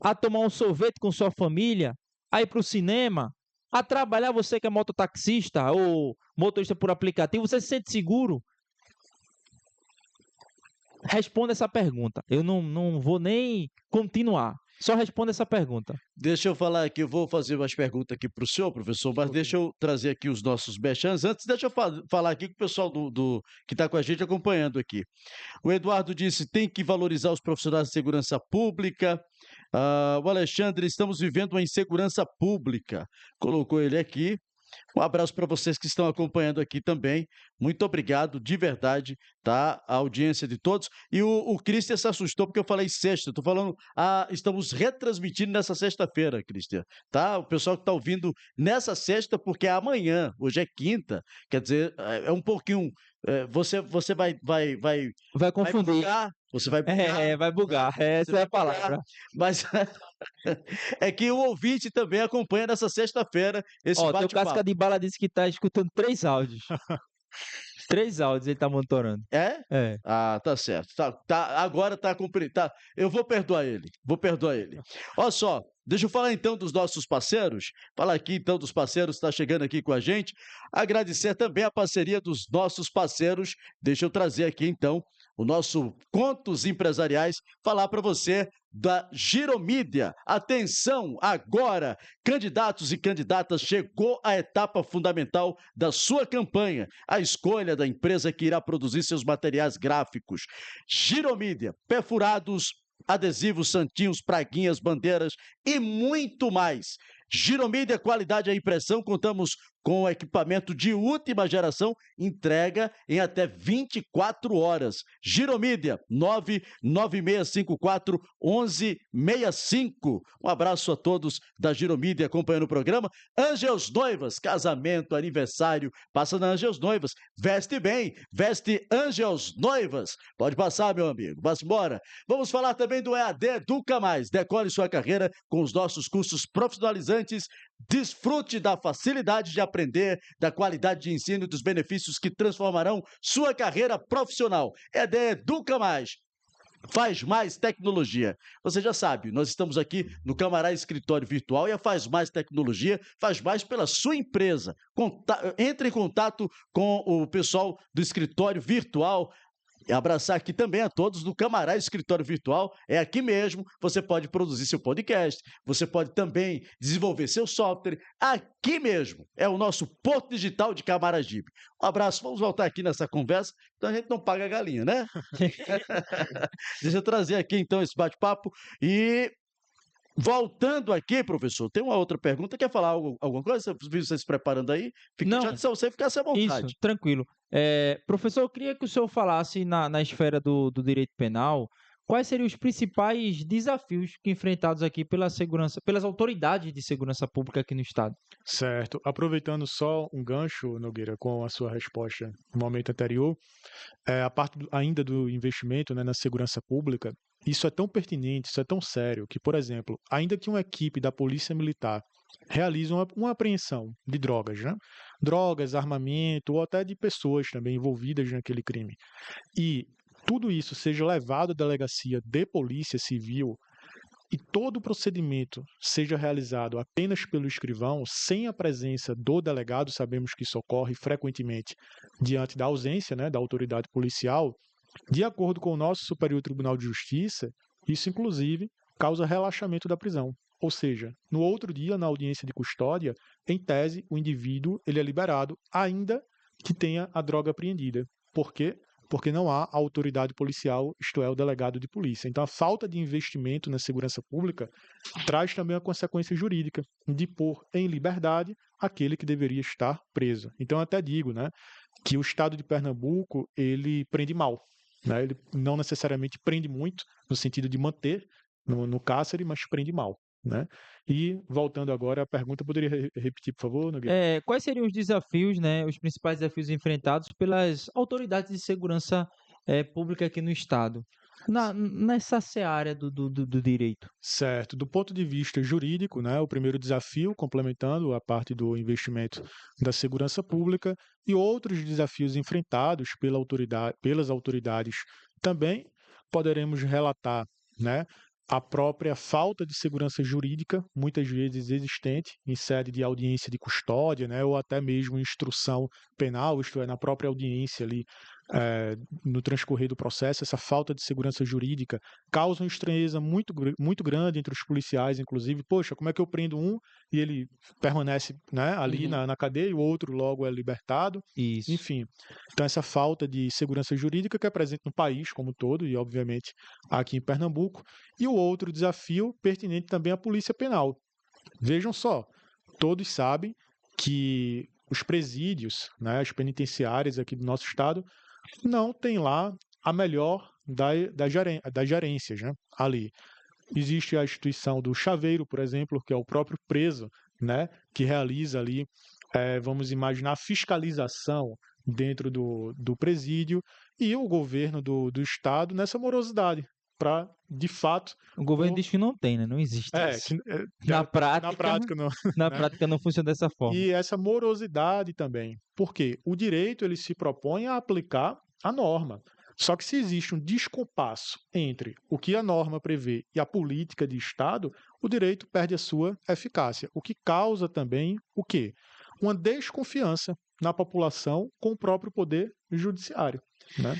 Speaker 2: A tomar um sorvete com sua família? A ir para o cinema? A trabalhar, você que é mototaxista ou motorista por aplicativo? Você se sente seguro? Responda essa pergunta. Eu não vou nem continuar. Só responda essa pergunta.
Speaker 1: Deixa eu falar aqui, eu vou fazer umas perguntas aqui para o senhor, professor, mas
Speaker 3: Ok.
Speaker 1: deixa eu trazer aqui os nossos merchans. Antes, deixa eu falar aqui com o pessoal que está com a gente acompanhando aqui. O Eduardo disse: tem que valorizar os profissionais de segurança pública. O Alexandre: estamos vivendo uma insegurança pública. Colocou ele aqui. Um abraço para vocês que estão acompanhando aqui também. Muito obrigado, de verdade, tá? A audiência de todos. E o Christian se assustou porque eu falei sexta. Estou falando, estamos retransmitindo nessa sexta-feira, Christian, tá? O pessoal que está ouvindo nessa sexta, porque é amanhã, hoje é quinta. Quer dizer, é um pouquinho. Você
Speaker 2: Vai confundir.
Speaker 1: bugar, você vai bugar,
Speaker 2: Vai bugar.
Speaker 1: você
Speaker 2: Essa é
Speaker 1: vai
Speaker 2: a
Speaker 1: bugar,
Speaker 2: palavra.
Speaker 1: mas é que o ouvinte também acompanha nessa sexta-feira esse
Speaker 2: Ó, teu
Speaker 1: bate-papo.
Speaker 2: casca de bala disse que tá escutando 3 áudios. 3 áudios ele tá monitorando.
Speaker 1: É?
Speaker 2: É.
Speaker 1: Ah, tá certo. Agora tá cumprido. Tá. Eu vou perdoar ele. Vou perdoar ele. Olha só, deixa eu falar então dos nossos parceiros. Falar aqui então dos parceiros que estão chegando aqui com a gente. Agradecer também a parceria dos nossos parceiros. Deixa eu trazer aqui então o nosso Contos Empresariais, falar para você da Giromídia. Atenção, agora, candidatos e candidatas, chegou a etapa fundamental da sua campanha, a escolha da empresa que irá produzir seus materiais gráficos. Giromídia, perfurados, adesivos, santinhos, praguinhas, bandeiras e muito mais. Giromídia, qualidade à impressão, contamos com equipamento de última geração, entrega em até 24 horas. Giromídia, 99654-1165. Um abraço a todos da Giromídia acompanhando o programa. Ângels Noivas, casamento, aniversário, passa na Ângels Noivas. Veste bem, veste Ângels Noivas. Pode passar, meu amigo, vamos embora. Vamos falar também do EAD Educa Mais. Decore sua carreira com os nossos cursos profissionalizantes. Desfrute da facilidade de aprender, da qualidade de ensino e dos benefícios que transformarão sua carreira profissional. EAD Educa Mais. Faz Mais Tecnologia. Você já sabe, nós estamos aqui no Camará Escritório Virtual e a Faz Mais Tecnologia faz mais pela sua empresa. Entre em contato com o pessoal do Escritório Virtual. E abraçar aqui também a todos do Camará Escritório Virtual. É aqui mesmo, você pode produzir seu podcast, você pode também desenvolver seu software. Aqui mesmo é o nosso Porto Digital de Camaragibe. Um abraço, vamos voltar aqui nessa conversa, então a gente não paga a galinha, né? Deixa eu trazer aqui então esse bate-papo e voltando aqui, professor, tem uma outra pergunta. Quer falar alguma coisa? Viu você se preparando aí?
Speaker 2: Não.
Speaker 1: Já disse a você ficar à vontade.
Speaker 2: Isso, tranquilo. Professor, eu queria que o senhor falasse na esfera do direito penal, quais seriam os principais desafios que enfrentados aqui pelas autoridades de segurança pública aqui no Estado?
Speaker 3: Certo. Aproveitando só um gancho, Nogueira, com a sua resposta no momento anterior, a parte ainda do investimento, né, na segurança pública, isso é tão pertinente, isso é tão sério, que, por exemplo, ainda que uma equipe da Polícia Militar realize uma apreensão de drogas, né? Drogas, armamento ou até de pessoas também envolvidas naquele crime, e tudo isso seja levado à delegacia de polícia civil e todo o procedimento seja realizado apenas pelo escrivão, sem a presença do delegado, sabemos que isso ocorre frequentemente diante da ausência, né, da autoridade policial, de acordo com o nosso Superior Tribunal de Justiça, isso inclusive causa relaxamento da prisão. Ou seja, no outro dia, na audiência de custódia, em tese, o indivíduo ele é liberado, ainda que tenha a droga apreendida. Por quê? Porque não há autoridade policial, isto é, o delegado de polícia. Então, a falta de investimento na segurança pública traz também a consequência jurídica de pôr em liberdade aquele que deveria estar preso. Então, eu até digo, né, que o Estado de Pernambuco, ele prende mal, né? Ele não necessariamente prende muito, no sentido de manter no cárcere, mas prende mal, né? E, voltando agora à pergunta, poderia repetir, por favor, Nogueira?
Speaker 2: Quais seriam os desafios, né, os principais desafios enfrentados pelas autoridades de segurança pública aqui no Estado, nessa seara do direito?
Speaker 3: Certo. Do ponto de vista jurídico, né, o primeiro desafio, complementando a parte do investimento da segurança pública, e outros desafios enfrentados pelas autoridades também poderemos relatar, né, a própria falta de segurança jurídica, muitas vezes existente em sede de audiência de custódia, né, ou até mesmo instrução penal, isto é, na própria audiência ali, no transcorrer do processo. Essa falta de segurança jurídica causa uma estranheza muito grande entre os policiais, inclusive. Poxa, como é que eu prendo um e ele permanece, né, ali na cadeia, e o outro logo é libertado?
Speaker 2: Isso.
Speaker 3: Enfim, então essa falta de segurança jurídica que é presente no país como um todo e, obviamente, aqui em Pernambuco. E o outro desafio pertinente também à Polícia Penal. Vejam só, todos sabem que os presídios, né, as penitenciárias aqui do nosso estado, não tem lá a melhor das gerências, né, ali. Existe a instituição do chaveiro, por exemplo, que é o próprio preso, né, que realiza ali, vamos imaginar, a fiscalização dentro do presídio, e o governo do estado nessa morosidade, para, de fato...
Speaker 2: O governo diz que não tem, né? Não existe isso. Na prática
Speaker 3: não,
Speaker 2: na
Speaker 3: né?
Speaker 2: prática não funciona dessa forma.
Speaker 3: E essa morosidade também, porque o direito ele se propõe a aplicar a norma. Só que se existe um descompasso entre o que a norma prevê e a política de Estado, o direito perde a sua eficácia, o que causa também o quê? Uma desconfiança na população com o próprio poder judiciário, né?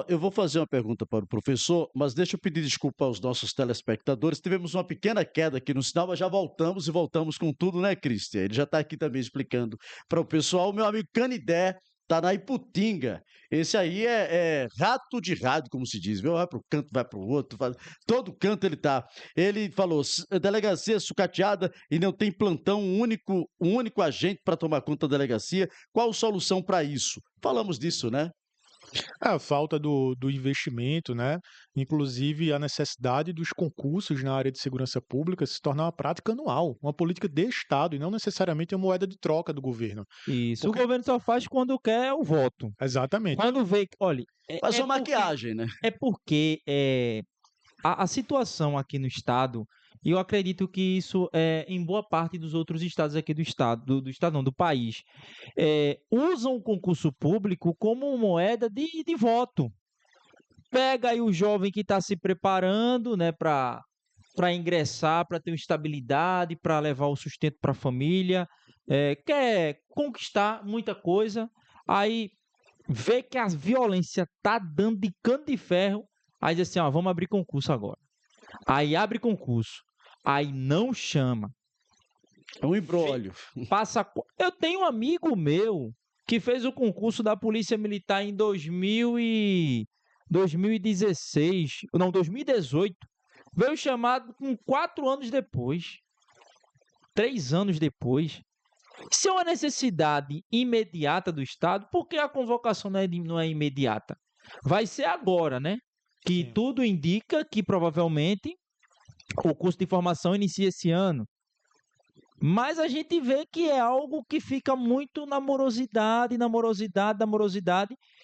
Speaker 1: Eu vou fazer uma pergunta para o professor, mas deixa eu pedir desculpa aos nossos telespectadores. Tivemos uma pequena queda aqui no sinal, mas já voltamos e voltamos com tudo, né, Cristian? Ele já está aqui também explicando para o pessoal. O meu amigo Canidé está na Iputinga. Esse aí é rato de rádio, como se diz, viu? Vai para o canto, vai para o outro, todo canto ele está. Ele falou, delegacia sucateada e não tem plantão, um único agente para tomar conta da delegacia. Qual a solução para isso? Falamos disso, né?
Speaker 3: A falta do investimento, né? Inclusive a necessidade dos concursos na área de segurança pública se tornar uma prática anual, uma política de Estado e não necessariamente uma moeda de troca do governo.
Speaker 2: Isso. O governo só faz quando quer o voto.
Speaker 3: Exatamente.
Speaker 2: Quando vê, olha,
Speaker 1: faz uma maquiagem, né?
Speaker 2: É porque a situação aqui no estado, e eu acredito que isso é em boa parte dos outros estados aqui do estado, do estado não, do país, usam o concurso público como moeda de voto. pega aí o jovem que está se preparando, né, para ingressar, para ter uma estabilidade, para levar o sustento para a família, quer conquistar muita coisa, aí vê que a violência tá dando de cano de ferro, aí diz assim, ó, vamos abrir concurso agora. Aí abre concurso, aí não chama.
Speaker 1: É um imbróglio.
Speaker 2: Eu tenho um amigo meu que fez o concurso da Polícia Militar em 2016, não, 2018. Veio chamado com 4 anos depois, 3 anos depois. Se é uma necessidade imediata do Estado, por que a convocação não é imediata? Vai ser agora, né? Que
Speaker 3: Sim.
Speaker 2: tudo indica que provavelmente o curso de formação inicia esse ano. Mas a gente vê que é algo que fica muito na morosidade,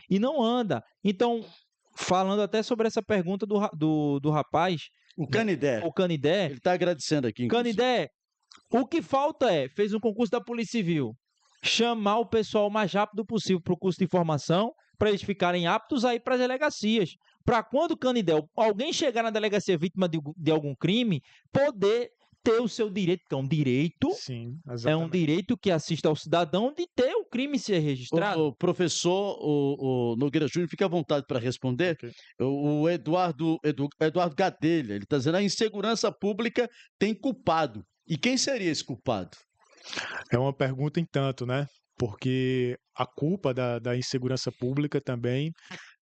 Speaker 2: e não anda. Então, falando até sobre essa pergunta do rapaz,
Speaker 1: O Canidé,
Speaker 2: o Canidé,
Speaker 1: ele está agradecendo aqui, inclusive.
Speaker 2: Canidé, o que falta fez um concurso da Polícia Civil, chamar o pessoal o mais rápido possível para o curso de formação, para eles ficarem aptos a ir para as delegacias. Para quando o Canidé, alguém chegar na delegacia vítima de algum crime, poder ter o seu direito, que é um direito,
Speaker 3: Sim,
Speaker 2: é um
Speaker 3: exatamente.
Speaker 2: direito que assiste ao cidadão de ter o crime ser registrado.
Speaker 1: O professor o Nogueira Júnior, fica à vontade para responder.
Speaker 3: Ok.
Speaker 1: O Eduardo Gadelha, ele está dizendo a insegurança pública tem culpado. E quem seria esse culpado?
Speaker 3: É uma pergunta em tanto, né? Porque a culpa da insegurança pública também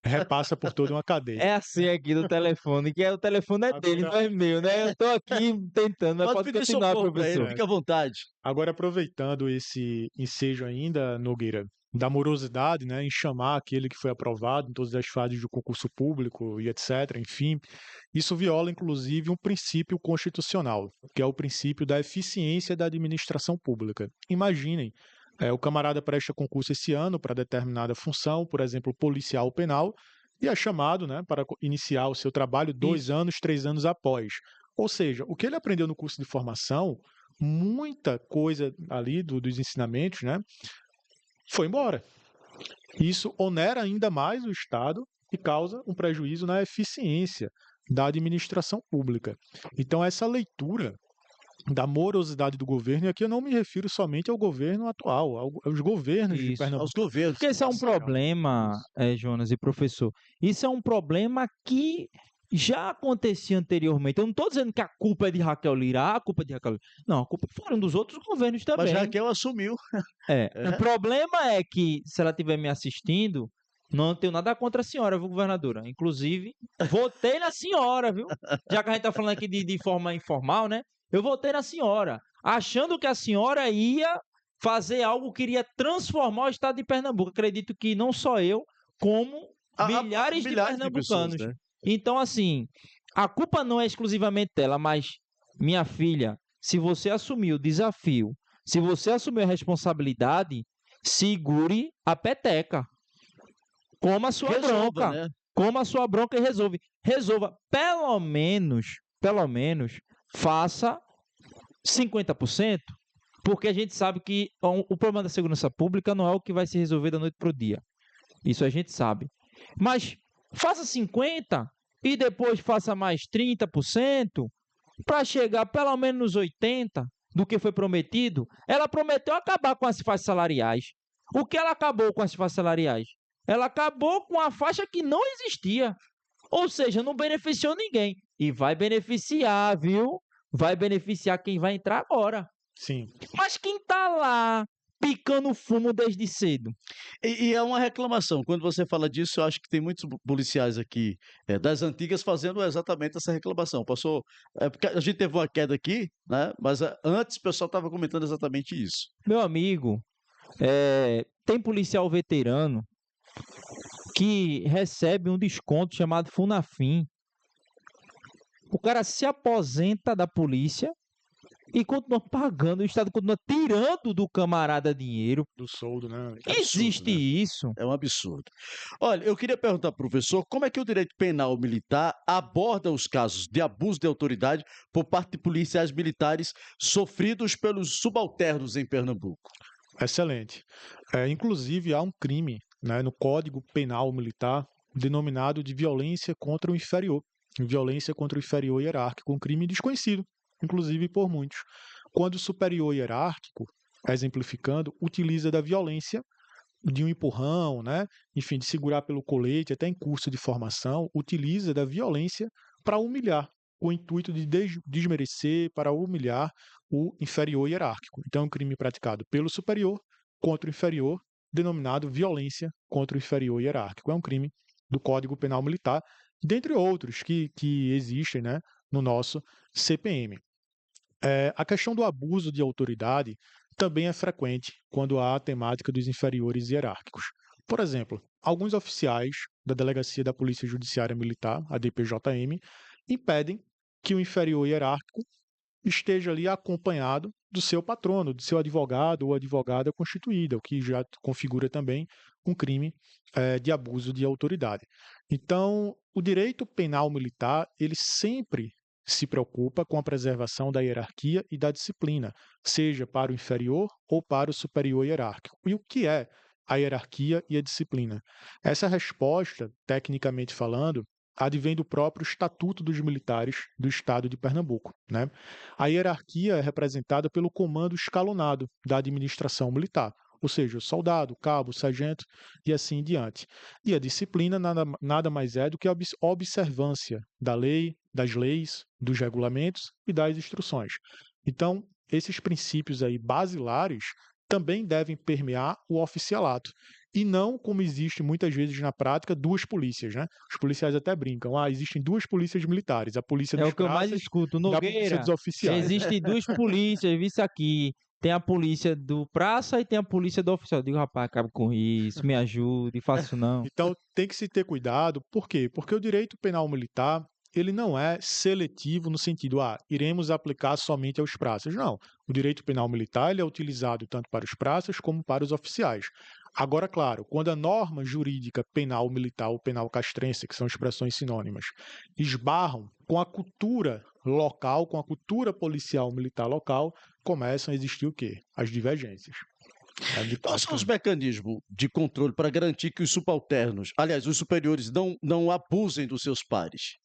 Speaker 3: repassa por toda uma cadeia.
Speaker 2: É assim aqui do telefone, que o telefone é dele, não
Speaker 3: Agora-
Speaker 2: é meu, né? Eu tô aqui tentando, mas pode
Speaker 1: pedir
Speaker 2: continuar,
Speaker 1: socorro para ele,
Speaker 2: professor.
Speaker 1: fica à vontade.
Speaker 3: Agora, aproveitando esse ensejo ainda, Nogueira, da morosidade, né, em chamar aquele que foi aprovado em todas as fases do concurso público e etc., enfim, isso viola, inclusive, um princípio constitucional, que é o princípio da eficiência da administração pública. Imaginem, o camarada presta concurso esse ano para determinada função, por exemplo, policial ou penal, e é chamado, né, para iniciar o seu trabalho 2 anos, 3 anos após. Ou seja, o que ele aprendeu no curso de formação, muita coisa ali dos ensinamentos, né, foi embora. Isso onera ainda mais o Estado e causa um prejuízo na eficiência da administração pública. Então, essa leitura da morosidade do governo, e aqui eu não me refiro somente ao governo atual, aos governos de
Speaker 2: Isso,
Speaker 3: Pernambuco.
Speaker 1: Aos governos.
Speaker 2: Porque esse é um
Speaker 3: passaram.
Speaker 2: problema, Jonas e professor. Isso é um problema que já acontecia anteriormente. Eu não estou dizendo que a culpa é de Raquel Lira, a culpa é de Raquel Lira. Não, a culpa foram dos outros governos também.
Speaker 1: Mas Raquel assumiu.
Speaker 2: O problema é que, se ela estiver me assistindo, não tenho nada contra a senhora, viu, governadora? Inclusive, votei na senhora, viu? Já que a gente está falando aqui de forma informal, né? Eu votei na senhora, achando que a senhora ia fazer algo que iria transformar o estado de Pernambuco. Acredito que não só eu, como milhares de pernambucanos.
Speaker 1: pessoas, né?
Speaker 2: Então, assim, a culpa não é exclusivamente dela, mas, minha filha, se você assumir o desafio, se você assumir a responsabilidade, segure a peteca. Coma a sua
Speaker 1: Resolva,
Speaker 2: bronca.
Speaker 1: né?
Speaker 2: Coma a sua bronca e resolva. Pelo menos, faça 50%, porque a gente sabe que o problema da segurança pública não é o que vai se resolver da noite para o dia. Isso a gente sabe. Mas faça 50% e depois faça mais 30% para chegar pelo menos nos 80% do que foi prometido. Ela prometeu acabar com as faixas salariais. O que ela acabou com as faixas salariais? Ela acabou com a faixa que não existia. Ou seja, não beneficiou ninguém. E vai beneficiar, viu? Vai beneficiar quem vai entrar agora.
Speaker 3: Sim.
Speaker 2: Mas quem tá lá picando fumo desde cedo?
Speaker 1: E é uma reclamação. Quando você fala disso, eu acho que tem muitos policiais aqui das antigas fazendo exatamente essa reclamação. Passou, porque a gente teve uma queda aqui, né? Mas antes o pessoal estava comentando exatamente isso.
Speaker 2: Meu amigo, tem policial veterano que recebe um desconto chamado Funafim. O cara se aposenta da polícia e continua pagando, o Estado continua tirando do camarada dinheiro.
Speaker 3: Do soldo, né?
Speaker 2: Existe
Speaker 1: né?
Speaker 2: isso?
Speaker 1: É um absurdo. Olha, eu queria perguntar, professor, como é que o direito penal militar aborda os casos de abuso de autoridade por parte de policiais militares sofridos pelos subalternos em Pernambuco?
Speaker 3: Excelente. Inclusive, há um crime, né, no Código Penal Militar, denominado de violência contra o inferior. Violência contra o inferior hierárquico, um crime desconhecido, inclusive por muitos. Quando o superior hierárquico, exemplificando, utiliza da violência, de um empurrão, né? Enfim, de segurar pelo colete, até em curso de formação, utiliza da violência para humilhar, com o intuito de desmerecer, para humilhar o inferior hierárquico. Então, é um crime praticado pelo superior contra o inferior, denominado violência contra o inferior hierárquico. É um crime do Código Penal Militar, dentre outros que existem, né, no nosso CPM. A questão do abuso de autoridade também é frequente quando há a temática dos inferiores hierárquicos. Por exemplo, alguns oficiais da Delegacia da Polícia Judiciária Militar, a DPJM, impedem que o inferior hierárquico esteja ali acompanhado do seu patrono, do seu advogado ou advogada constituída, o que já configura também um crime de abuso de autoridade. Então, o direito penal militar, ele sempre se preocupa com a preservação da hierarquia e da disciplina, seja para o inferior ou para o superior hierárquico. E o que é a hierarquia e a disciplina? Essa resposta, tecnicamente falando, advém do próprio Estatuto dos Militares do Estado de Pernambuco, né? A hierarquia é representada pelo comando escalonado da administração militar, ou seja, o soldado, o cabo, o sargento e assim em diante. E a disciplina nada mais é do que a observância da lei, das leis, dos regulamentos e das instruções. Então, esses princípios aí basilares também devem permear o oficialato. E não, como existe muitas vezes na prática, duas polícias, né? Os policiais até brincam, existem duas polícias militares, a polícia
Speaker 2: É
Speaker 3: dos
Speaker 2: o que eu mais
Speaker 3: praças
Speaker 2: escuto.
Speaker 3: e a polícia dos
Speaker 2: Nogueira,
Speaker 3: oficiais.
Speaker 2: existem duas polícias, visto aqui. Tem a polícia do praça e tem a polícia do oficial. Eu digo, rapaz, acaba com isso, me ajude, faça isso não.
Speaker 3: Então, tem que se ter cuidado. Por quê? Porque o direito penal militar, ele não é seletivo no sentido, iremos aplicar somente aos praças. Não. O direito penal militar ele é utilizado tanto para os praças como para os oficiais. Agora, claro, quando a norma jurídica penal militar ou penal castrense, que são expressões sinônimas, esbarram com a cultura local, com a cultura policial militar local, começam a existir o quê? As divergências.
Speaker 1: Quais são os mecanismos de controle para garantir que os subalternos, aliás, os superiores, não abusem dos seus pares?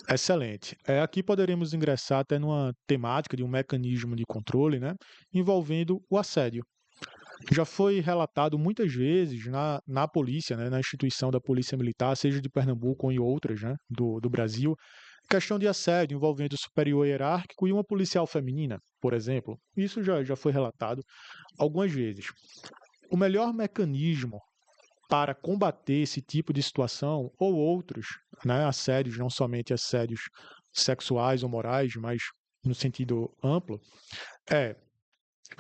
Speaker 3: Excelente. Aqui poderemos ingressar até numa temática de um mecanismo de controle, né, envolvendo o assédio. Já foi relatado muitas vezes na polícia, né, na instituição da Polícia Militar, seja de Pernambuco ou em outras, né, do Brasil, questão de assédio envolvendo o superior hierárquico e uma policial feminina, por exemplo. Isso já foi relatado algumas vezes. O melhor mecanismo para combater esse tipo de situação ou outros, né, assédios, não somente assédios sexuais ou morais, mas no sentido amplo, é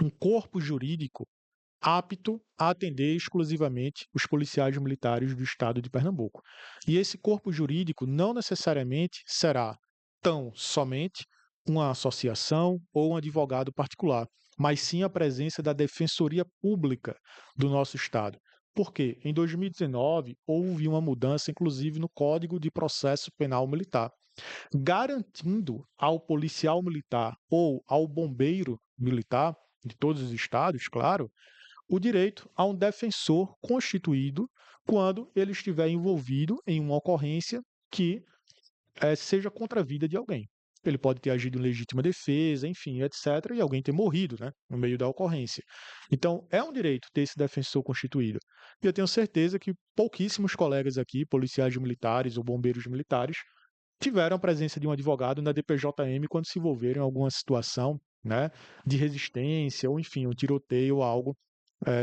Speaker 3: um corpo jurídico apto a atender exclusivamente os policiais militares do estado de Pernambuco. E esse corpo jurídico não necessariamente será tão somente uma associação ou um advogado particular, mas sim a presença da Defensoria Pública do nosso estado. Porque em 2019 houve uma mudança, inclusive, no Código de Processo Penal Militar, garantindo ao policial militar ou ao bombeiro militar, de todos os estados, claro, o direito a um defensor constituído quando ele estiver envolvido em uma ocorrência que seja contra a vida de alguém. Ele pode ter agido em legítima defesa, enfim, etc., e alguém ter morrido, né, no meio da ocorrência. Então, é um direito ter esse defensor constituído. E eu tenho certeza que pouquíssimos colegas aqui, policiais militares ou bombeiros militares, tiveram a presença de um advogado na DPJM quando se envolveram em alguma situação, né, de resistência, ou enfim, um tiroteio ou algo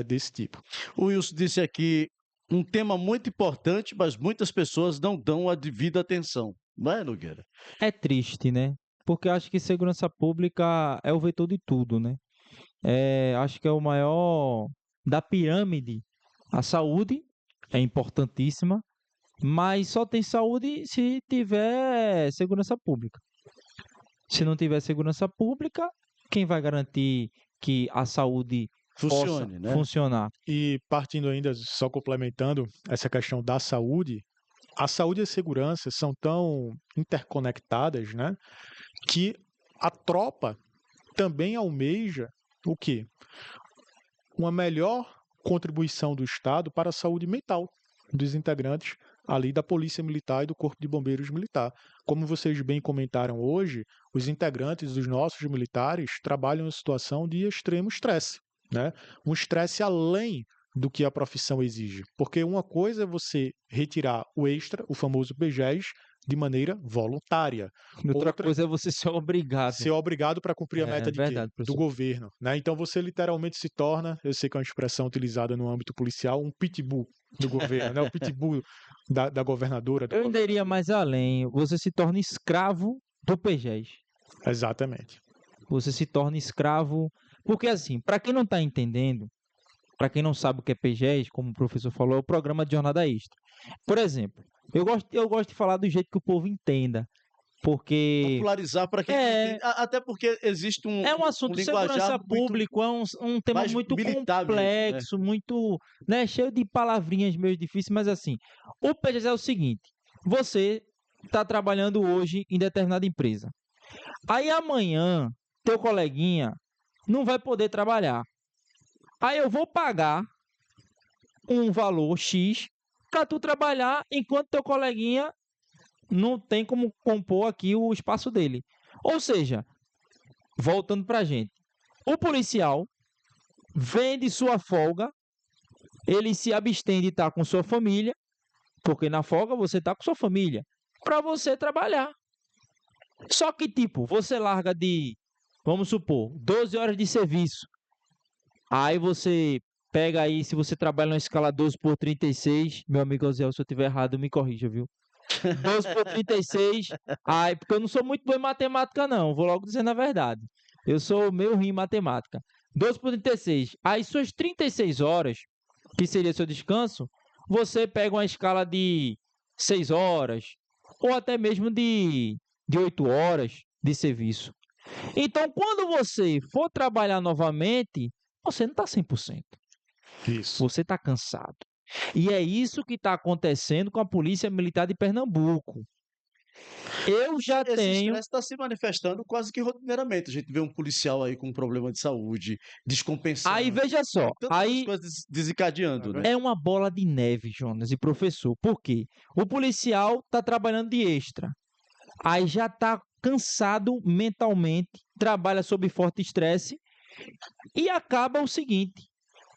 Speaker 3: desse tipo.
Speaker 1: O Wilson disse aqui um tema muito importante, mas muitas pessoas não dão a devida atenção. Não é, Nogueira?
Speaker 2: É triste, né? Porque eu acho que segurança pública é o vetor de tudo, né? Acho que é o maior da pirâmide. A saúde é importantíssima, mas só tem saúde se tiver segurança pública. Se não tiver segurança pública, quem vai garantir que a saúde possa
Speaker 1: Funcione, né?
Speaker 2: funcionar?
Speaker 3: E partindo ainda, só complementando essa questão da saúde, a saúde e a segurança são tão interconectadas, né, que a tropa também almeja o quê? Uma melhor contribuição do Estado para a saúde mental dos integrantes ali da Polícia Militar e do Corpo de Bombeiros Militar. Como vocês bem comentaram hoje, os integrantes dos nossos militares trabalham em situação de extremo estresse, né? Um estresse além do que a profissão exige. Porque uma coisa é você retirar o extra, o famoso PGES, de maneira voluntária.
Speaker 2: Outra coisa é você ser obrigado.
Speaker 3: Ser obrigado para cumprir a meta de quê?
Speaker 2: Verdade,
Speaker 3: Do
Speaker 2: professor.
Speaker 3: governo, né? Então você literalmente se torna, eu sei que é uma expressão utilizada no âmbito policial, um pitbull do governo, né? O pitbull da governadora.
Speaker 2: Eu ainda iria mais além. Você se torna escravo do PGES.
Speaker 3: Exatamente.
Speaker 2: Você se torna escravo. Porque, assim, para quem não está entendendo, para quem não sabe o que é PGES, como o professor falou, é o programa de jornada extra. Por exemplo, eu gosto de falar do jeito que o povo entenda. Porque
Speaker 1: Popularizar para quem não entende. Até porque existe
Speaker 2: é um assunto de
Speaker 1: linguajar
Speaker 2: segurança
Speaker 1: muito
Speaker 2: pública, é um tema
Speaker 1: mais
Speaker 2: muito
Speaker 1: militar mesmo, né?
Speaker 2: complexo, muito, né, cheio de palavrinhas meio difíceis, mas assim, o PGES é o seguinte: você está trabalhando hoje em determinada empresa. Aí amanhã, teu coleguinha não vai poder trabalhar. Aí eu vou pagar um valor X para tu trabalhar enquanto teu coleguinha não tem como compor aqui o espaço dele. Ou seja, voltando pra gente, o policial vende sua folga, ele se abstém de estar com sua família, porque na folga você está com sua família, para você trabalhar. Só que, tipo, você larga de, vamos supor, 12 horas de serviço. Aí você pega aí, se você trabalha na escala 12 por 36, meu amigo Oziel, se eu estiver errado, me corrija, viu? 12 por 36, aí, porque eu não sou muito bom em matemática, não, vou logo dizendo a verdade. Eu sou meio ruim em matemática. 12 por 36, aí suas 36 horas, que seria seu descanso, você pega uma escala de 6 horas, ou até mesmo de 8 horas de serviço. Então, quando você for trabalhar novamente, você não está 100%.
Speaker 3: Isso.
Speaker 2: Você está cansado. E é isso que está acontecendo com a Polícia Militar de Pernambuco. Eu já
Speaker 1: Esse
Speaker 2: tenho.
Speaker 1: estresse está se manifestando quase que rotineiramente. A gente vê um policial aí com um problema de saúde, descompensando.
Speaker 2: Aí veja só,
Speaker 1: Tantas
Speaker 2: aí
Speaker 1: coisas desencadeando, né?
Speaker 2: é uma bola de neve, Jonas e professor. Por quê? O policial está trabalhando de extra. Aí já está cansado mentalmente, trabalha sob forte estresse e acaba o seguinte: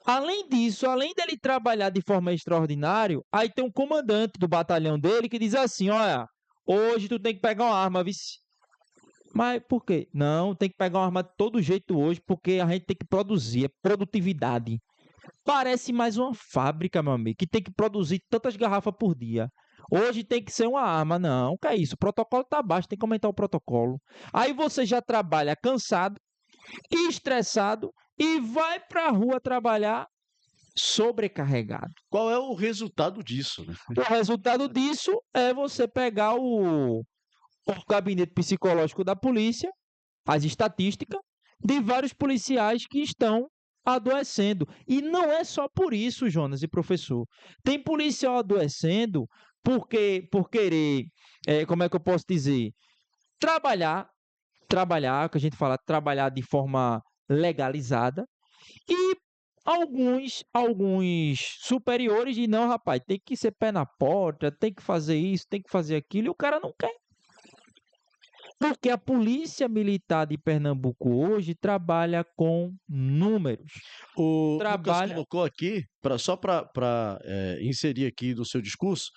Speaker 2: além disso, além dele trabalhar de forma extraordinária, aí tem um comandante do batalhão dele que diz assim: olha, hoje tu tem que pegar uma arma, vice. Mas por quê? Não, tem que pegar uma arma de todo jeito hoje, porque a gente tem que produzir, é produtividade. Parece mais uma fábrica, meu amigo, que tem que produzir tantas garrafas por dia. Hoje tem que ser uma arma. Não, que é isso? O protocolo tá baixo, tem que aumentar o protocolo. Aí você já trabalha cansado e estressado e vai para a rua trabalhar sobrecarregado.
Speaker 1: Qual é o resultado disso, né?
Speaker 2: O resultado disso é você pegar o gabinete psicológico da polícia, as estatísticas de vários policiais que estão adoecendo. E não é só por isso, Jonas e professor. Tem policial adoecendo por querer, como é que eu posso dizer, trabalhar, que a gente fala, trabalhar de forma legalizada, e alguns superiores dizem, não, rapaz, tem que ser pé na porta, tem que fazer isso, tem que fazer aquilo, e o cara não quer. Porque a Polícia Militar de Pernambuco hoje trabalha com números.
Speaker 1: O Lucas
Speaker 2: Trabalha.
Speaker 1: colocou aqui, só para inserir aqui no seu discurso,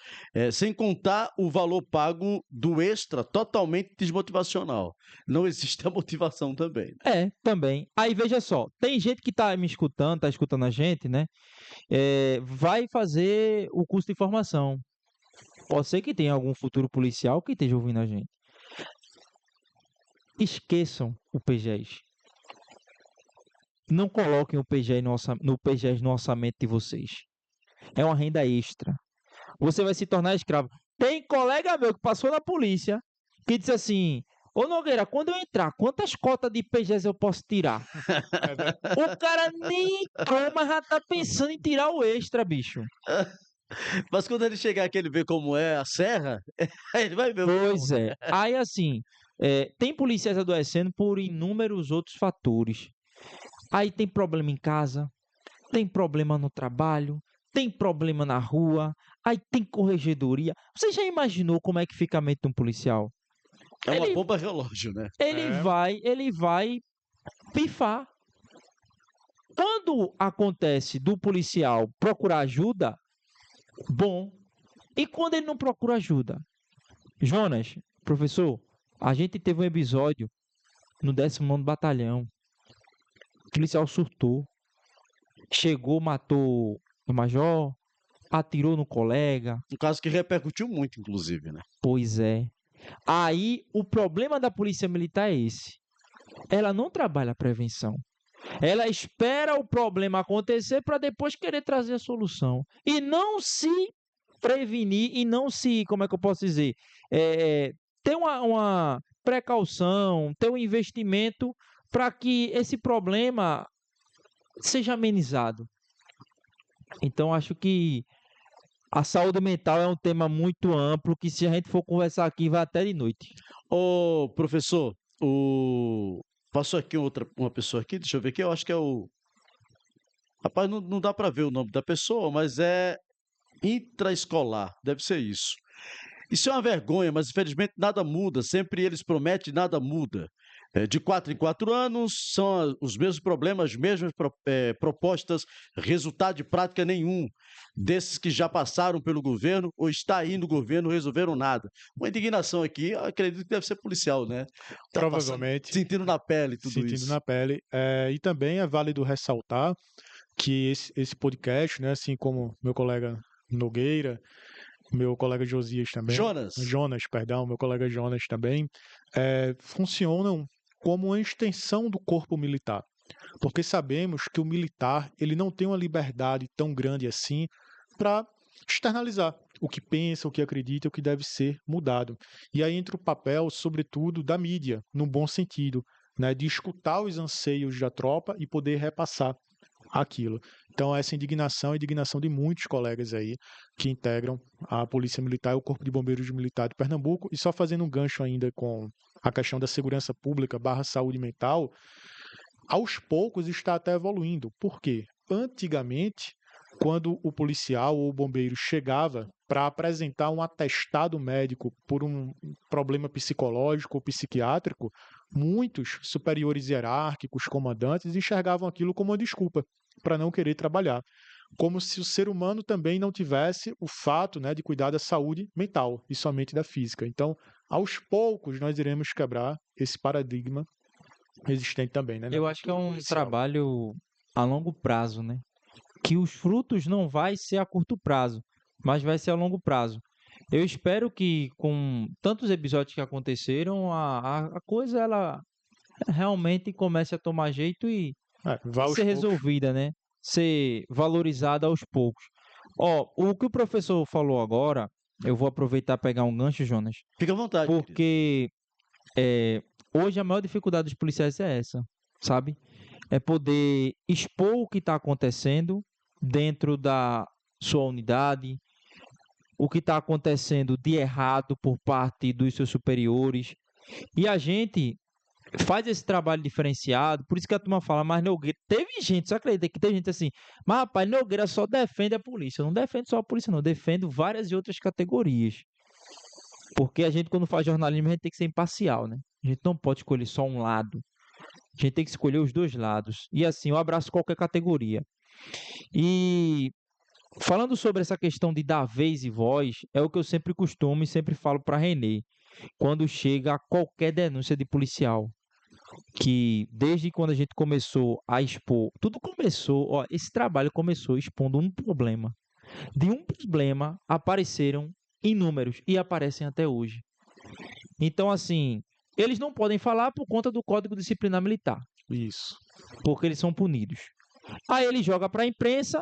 Speaker 1: sem contar o valor pago do extra totalmente desmotivacional. Não existe a motivação também.
Speaker 2: Também. Aí veja só, tem gente que está me escutando, está escutando a gente, né? Vai fazer o curso de formação. Pode ser que tenha algum futuro policial que esteja ouvindo a gente. Esqueçam o PGES. Não coloquem o PGES no PGES no orçamento de vocês. É uma renda extra. Você vai se tornar escravo. Tem colega meu que passou na polícia que disse assim: ô Nogueira, quando eu entrar, quantas cotas de PGES eu posso tirar? O cara nem mas já tá pensando em tirar o extra, bicho.
Speaker 1: Mas quando ele chegar aqui, ele vê como é a serra, aí ele vai ver.
Speaker 2: Pois é. Aí assim, tem policiais adoecendo por inúmeros outros fatores. Aí tem problema em casa, tem problema no trabalho, tem problema na rua, aí tem corregedoria. Você já imaginou como é que fica a mente de um policial?
Speaker 1: É uma
Speaker 2: Ele,
Speaker 1: bomba relógio, né?
Speaker 2: ele vai pifar. Quando acontece do policial procurar ajuda, bom. E quando ele não procura ajuda? Jonas, professor, a gente teve um episódio no 19º Batalhão. O policial surtou. Chegou, matou o major, atirou no colega.
Speaker 1: Um caso que repercutiu muito, inclusive, né?
Speaker 2: Pois é. Aí o problema da polícia militar é esse. Ela não trabalha a prevenção. Ela espera o problema acontecer para depois querer trazer a solução. E não se prevenir e não se, como é que eu posso dizer, ter uma precaução, ter um investimento para que esse problema seja amenizado. Então, acho que a saúde mental é um tema muito amplo que, se a gente for conversar aqui, vai até de noite.
Speaker 1: Ô, professor, passou aqui uma pessoa aqui, deixa eu ver aqui, eu acho que é o... Rapaz, não dá para ver o nome da pessoa, mas é intraescolar, deve ser isso. Isso é uma vergonha, mas infelizmente nada muda. Sempre eles prometem, nada muda. De 4 em 4 anos, são os mesmos problemas, as mesmas propostas, resultado de prática nenhum. Desses que já passaram pelo governo ou está aí no governo, não resolveram nada. Uma indignação aqui, eu acredito que deve ser policial, né? Tá
Speaker 3: Provavelmente.
Speaker 1: Sentindo na pele tudo
Speaker 3: Sentindo
Speaker 1: isso.
Speaker 3: na pele. E também é válido ressaltar que esse podcast, né, assim como meu colega Nogueira, meu colega Josias também, Jonas, perdão, meu colega Jonas também, funcionam como uma extensão do corpo militar, porque sabemos que o militar ele não tem uma liberdade tão grande assim para externalizar o que pensa, o que acredita, o que deve ser mudado. E aí entra o papel, sobretudo, da mídia, no bom sentido, né, de escutar os anseios da tropa e poder repassar aquilo. Então, essa indignação é a indignação de muitos colegas aí que integram a Polícia Militar e o Corpo de Bombeiros Militar de Pernambuco. E só fazendo um gancho ainda com a questão da segurança pública / saúde mental, aos poucos está até evoluindo. Por quê? Antigamente, quando o policial ou o bombeiro chegava para apresentar um atestado médico por um problema psicológico ou psiquiátrico, muitos superiores hierárquicos, comandantes, enxergavam aquilo como uma desculpa para não querer trabalhar. Como se o ser humano também não tivesse o fato, né, de cuidar da saúde mental e somente da física. Então, aos poucos, nós iremos quebrar esse paradigma existente também, né?
Speaker 2: Eu acho que é um
Speaker 3: policial.
Speaker 2: trabalho a longo prazo, né? Que os frutos não vai ser a curto prazo, mas vai ser a longo prazo. Eu espero que, com tantos episódios que aconteceram, a coisa ela realmente comece a tomar jeito e
Speaker 3: Vá aos
Speaker 2: ser
Speaker 3: poucos.
Speaker 2: resolvida, né? Ser valorizada aos poucos. Ó, o que o professor falou agora, eu vou aproveitar e pegar um gancho, Jonas,
Speaker 1: Fica à vontade. querido.
Speaker 2: porque hoje a maior dificuldade dos policiais é essa, sabe? É poder expor o que está acontecendo dentro da sua unidade, o que está acontecendo de errado por parte dos seus superiores. E a gente faz esse trabalho diferenciado, por isso que a turma fala, mas Nogueira, teve gente, só acredita que teve gente assim, mas rapaz, Nogueira só defende a polícia. Eu não defendo só a polícia, não, eu defendo várias e outras categorias. Porque a gente, quando faz jornalismo, a gente tem que ser imparcial, né? A gente não pode escolher só um lado. A gente tem que escolher os dois lados. E assim, eu abraço qualquer categoria. E falando sobre essa questão de dar vez e voz, é o que eu sempre costumo e sempre falo para Renê, quando chega a qualquer denúncia de policial. Que desde quando a gente começou a expor, tudo começou, ó, esse trabalho começou expondo um problema. De um problema apareceram inúmeros e aparecem até hoje. Então, assim, eles não podem falar por conta do Código Disciplinar Militar,
Speaker 3: Isso.
Speaker 2: porque eles são punidos. Aí ele joga para a imprensa,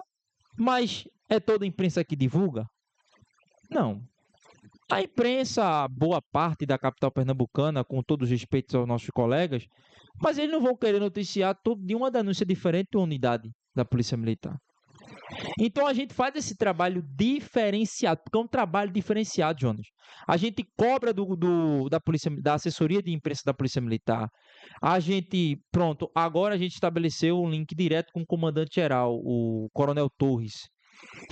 Speaker 2: mas é toda a imprensa que divulga? Não. A imprensa, boa parte da capital pernambucana, com todos os respeitos aos nossos colegas, mas eles não vão querer noticiar todo de uma denúncia diferente de uma unidade da Polícia Militar. Então a gente faz esse trabalho diferenciado, porque é um trabalho diferenciado, Jonas. A gente cobra da polícia, da assessoria de imprensa da Polícia Militar. A gente, pronto, agora a gente estabeleceu um link direto com o comandante-geral, o Coronel Torres.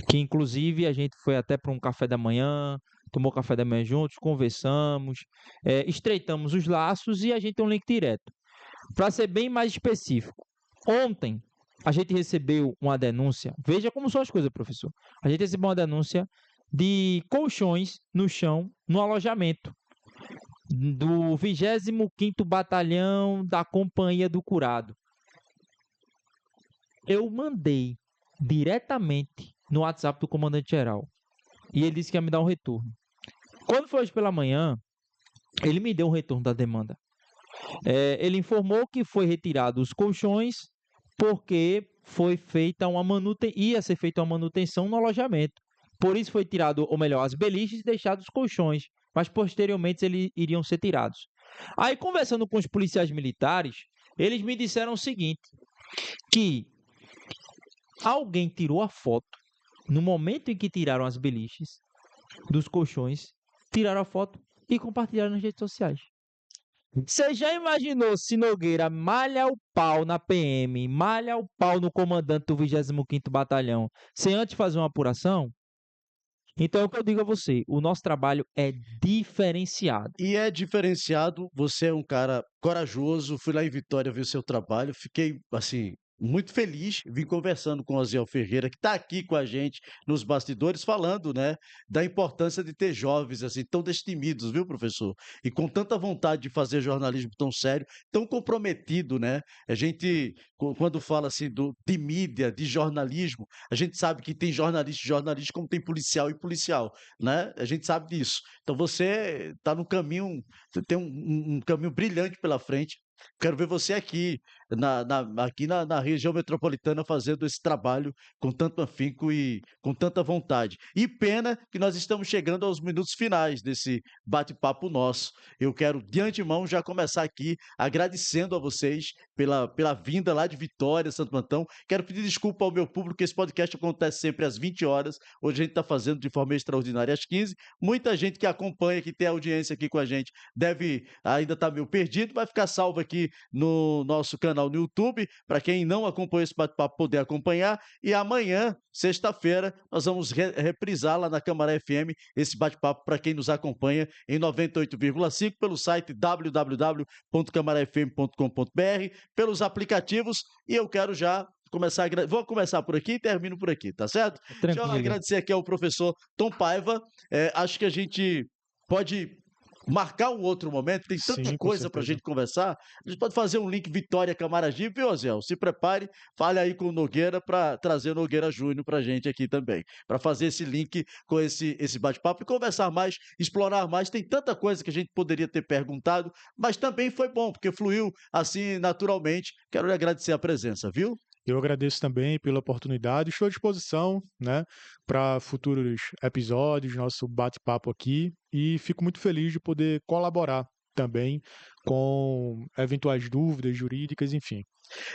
Speaker 2: que inclusive a gente foi até para um café da manhã, tomou café da manhã juntos, conversamos, estreitamos os laços e a gente tem um link direto. Para ser bem mais específico, ontem a gente recebeu uma denúncia, veja como são as coisas, professor. A gente recebeu uma denúncia de colchões no chão, no alojamento do 25º Batalhão da Companhia do Curado. Eu mandei diretamente no WhatsApp do comandante-geral e ele disse que ia me dar um retorno. Quando foi hoje pela manhã, ele me deu um retorno da demanda. Ele informou que foi retirado os colchões porque ia ser feita uma manutenção no alojamento. Por isso foi tirado, ou melhor, as beliches e deixado os colchões, mas posteriormente eles iriam ser tirados. Aí, conversando com os policiais militares, eles me disseram o seguinte, que alguém tirou a foto, no momento em que tiraram as beliches dos colchões, tiraram a foto e compartilharam nas redes sociais. Você já imaginou se Nogueira malha o pau na PM, malha o pau no comandante do 25º Batalhão, sem antes fazer uma apuração? Então, é o que eu digo a você, o nosso trabalho é diferenciado.
Speaker 1: E é diferenciado, você é um cara corajoso, fui lá em Vitória ver o seu trabalho, fiquei, assim, muito feliz, vim conversando com o Osiel Ferreira, que está aqui com a gente nos bastidores, falando, né, da importância de ter jovens, assim, tão destemidos, viu, professor? E com tanta vontade de fazer jornalismo tão sério, tão comprometido, né? A gente, quando fala, assim, de mídia, de jornalismo, a gente sabe que tem jornalista e jornalista, como tem policial e policial, né? A gente sabe disso. Então você está no caminho, você tem um caminho brilhante pela frente. Quero ver você aqui, na região metropolitana, fazendo esse trabalho com tanto afinco e com tanta vontade. E pena que nós estamos chegando aos minutos finais desse bate-papo nosso. Eu quero, de antemão, já começar aqui agradecendo a vocês pela vinda lá de Vitória, Santo Antão. Quero pedir desculpa ao meu público, que esse podcast acontece sempre às 20 horas. Hoje a gente está fazendo de forma extraordinária às 15. Muita gente que acompanha, que tem audiência aqui com a gente, deve ainda estar meio perdido, vai ficar salvo aqui no nosso canal no YouTube, para quem não acompanha esse bate-papo poder acompanhar. E amanhã, sexta-feira, nós vamos reprisar lá na Câmara FM esse bate-papo para quem nos acompanha em 98,5 pelo site www.camarafm.com.br, pelos aplicativos. E eu quero já vou começar por aqui e termino por aqui, tá certo? Deixa eu
Speaker 2: Tranquilo.
Speaker 1: agradecer aqui ao professor Tom Paiva. Acho que a gente pode marcar um outro momento, tem tanta
Speaker 3: Sim, com
Speaker 1: coisa para a
Speaker 3: certeza.
Speaker 1: gente conversar. A gente pode fazer um link Vitória Camaragibe, viu, Oziel? Se prepare, fale aí com o Nogueira para trazer o Nogueira Júnior para a gente aqui também, para fazer esse link com esse bate-papo e conversar mais, explorar mais. Tem tanta coisa que a gente poderia ter perguntado, mas também foi bom, porque fluiu assim naturalmente. Quero lhe agradecer a presença, viu?
Speaker 3: Eu agradeço também pela oportunidade, estou à disposição, né, para futuros episódios, nosso bate-papo aqui, e fico muito feliz de poder colaborar também com eventuais dúvidas jurídicas, enfim.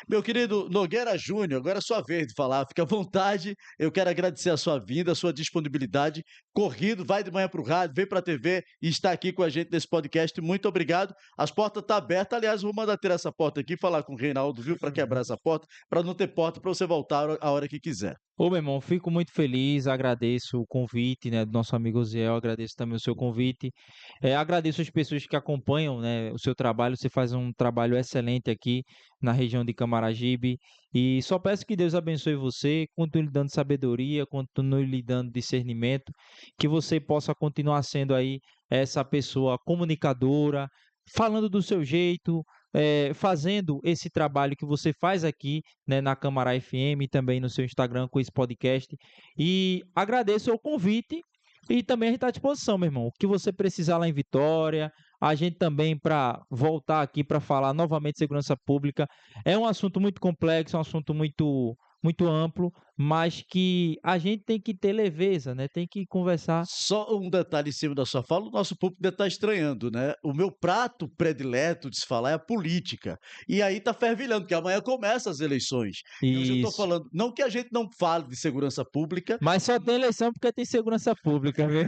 Speaker 1: Meu querido Nogueira Júnior, agora é sua vez de falar, fica à vontade. Eu quero agradecer a sua vinda, a sua disponibilidade. Corrido, vai de manhã para o rádio, vem para a TV e está aqui com a gente nesse podcast. Muito obrigado. As portas estão abertas. Aliás, vou mandar ter essa porta aqui, falar com o Reinaldo, viu, para quebrar essa porta, para não ter porta para você voltar a hora que quiser.
Speaker 2: Ô, meu irmão, fico muito feliz, agradeço o convite, né, do nosso amigo Ziel, agradeço também o seu convite. Agradeço as pessoas que acompanham, né, o seu trabalho, você faz um trabalho excelente aqui na região de Camaragibe, e só peço que Deus abençoe você, continue lhe dando sabedoria, continue lhe dando discernimento, que você possa continuar sendo aí essa pessoa comunicadora, falando do seu jeito, fazendo esse trabalho que você faz aqui, né, na Câmara FM e também no seu Instagram com esse podcast. E agradeço o convite e também a gente está à disposição, meu irmão. O que você precisar lá em Vitória, a gente também para voltar aqui para falar novamente de segurança pública. É um assunto muito complexo, é um assunto muito amplo, mas que a gente tem que ter leveza, né? Tem que conversar.
Speaker 1: Só um detalhe em cima da sua fala, o nosso público deve estar estranhando, né? O meu prato predileto de se falar é a política. E aí tá fervilhando, porque amanhã começam as eleições. E hoje eu estou
Speaker 2: Isso.
Speaker 1: falando, não que a gente não fale de segurança pública,
Speaker 2: Mas só tem eleição porque tem segurança pública, viu?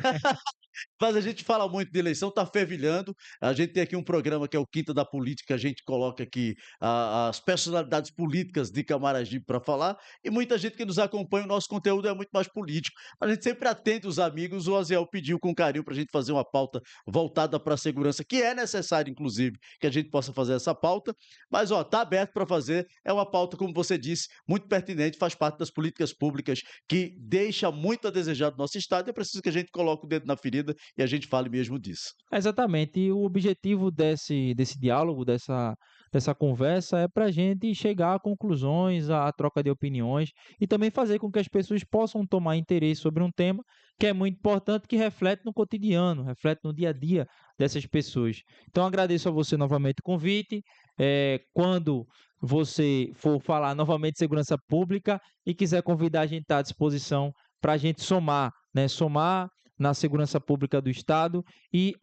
Speaker 1: mas a gente fala muito de eleição, está fervilhando. A gente tem aqui um programa que é o Quinta da Política, a gente coloca aqui as personalidades políticas de Camaragibe para falar, e muita gente que nos acompanham, o nosso conteúdo é muito mais político. A gente sempre atende os amigos, o Aziel pediu com carinho para a gente fazer uma pauta voltada para a segurança, que é necessário, inclusive, que a gente possa fazer essa pauta, mas está aberto para fazer, é uma pauta, como você disse, muito pertinente, faz parte das políticas públicas que deixa muito a desejar do nosso Estado, e é preciso que a gente coloque o dedo na ferida e a gente fale mesmo disso.
Speaker 2: Exatamente. E o objetivo desse diálogo, dessa conversa, é para a gente chegar a conclusões, a troca de opiniões e também fazer com que as pessoas possam tomar interesse sobre um tema que é muito importante, que reflete no cotidiano, reflete no dia a dia dessas pessoas. Então, agradeço a você novamente o convite. Quando você for falar novamente de segurança pública e quiser convidar, a gente está à disposição para a gente somar, né? Somar na segurança pública do Estado e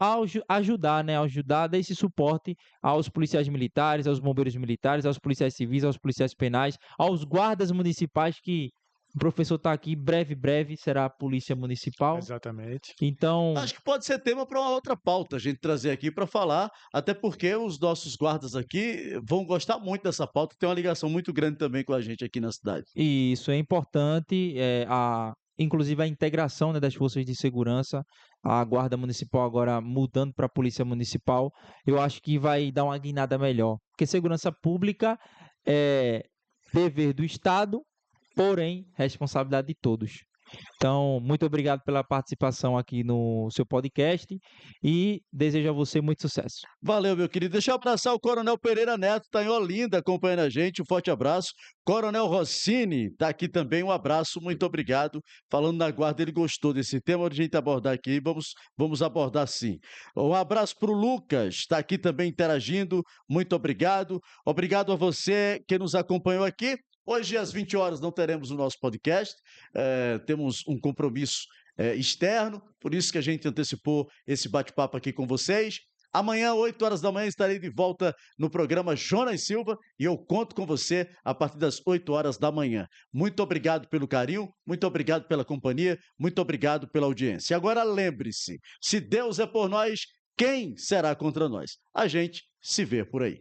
Speaker 2: ajudar, né, ajudar a dar esse suporte aos policiais militares, aos bombeiros militares, aos policiais civis, aos policiais penais, aos guardas municipais, que o professor está aqui, breve será a Polícia Municipal.
Speaker 3: Exatamente.
Speaker 2: Então,
Speaker 1: Acho que pode ser tema para uma outra pauta, a gente trazer aqui para falar, até porque os nossos guardas aqui vão gostar muito dessa pauta, tem uma ligação muito grande também com a gente aqui na cidade.
Speaker 2: isso é importante, inclusive a integração, né, das forças de segurança, a Guarda Municipal agora mudando para a Polícia Municipal, eu acho que vai dar uma guinada melhor, porque segurança pública é dever do Estado, porém responsabilidade de todos. Então, muito obrigado pela participação aqui no seu podcast e desejo a você muito sucesso.
Speaker 1: Valeu, meu querido. Deixa eu abraçar o Coronel Pereira Neto, está em Olinda acompanhando a gente, um forte abraço. Coronel Rossini está aqui também, um abraço, muito obrigado. Falando na guarda, ele gostou desse tema, a gente abordar aqui, vamos abordar sim. Um abraço para o Lucas, está aqui também interagindo, muito obrigado. Obrigado a você que nos acompanhou aqui. Hoje, às 20 horas, não teremos o nosso podcast, temos um compromisso externo, por isso que a gente antecipou esse bate-papo aqui com vocês. Amanhã, 8 horas da manhã, estarei de volta no programa Jonas Silva e eu conto com você a partir das 8 horas da manhã. Muito obrigado pelo carinho, muito obrigado pela companhia, muito obrigado pela audiência. Agora lembre-se, se Deus é por nós, quem será contra nós? A gente se vê por aí.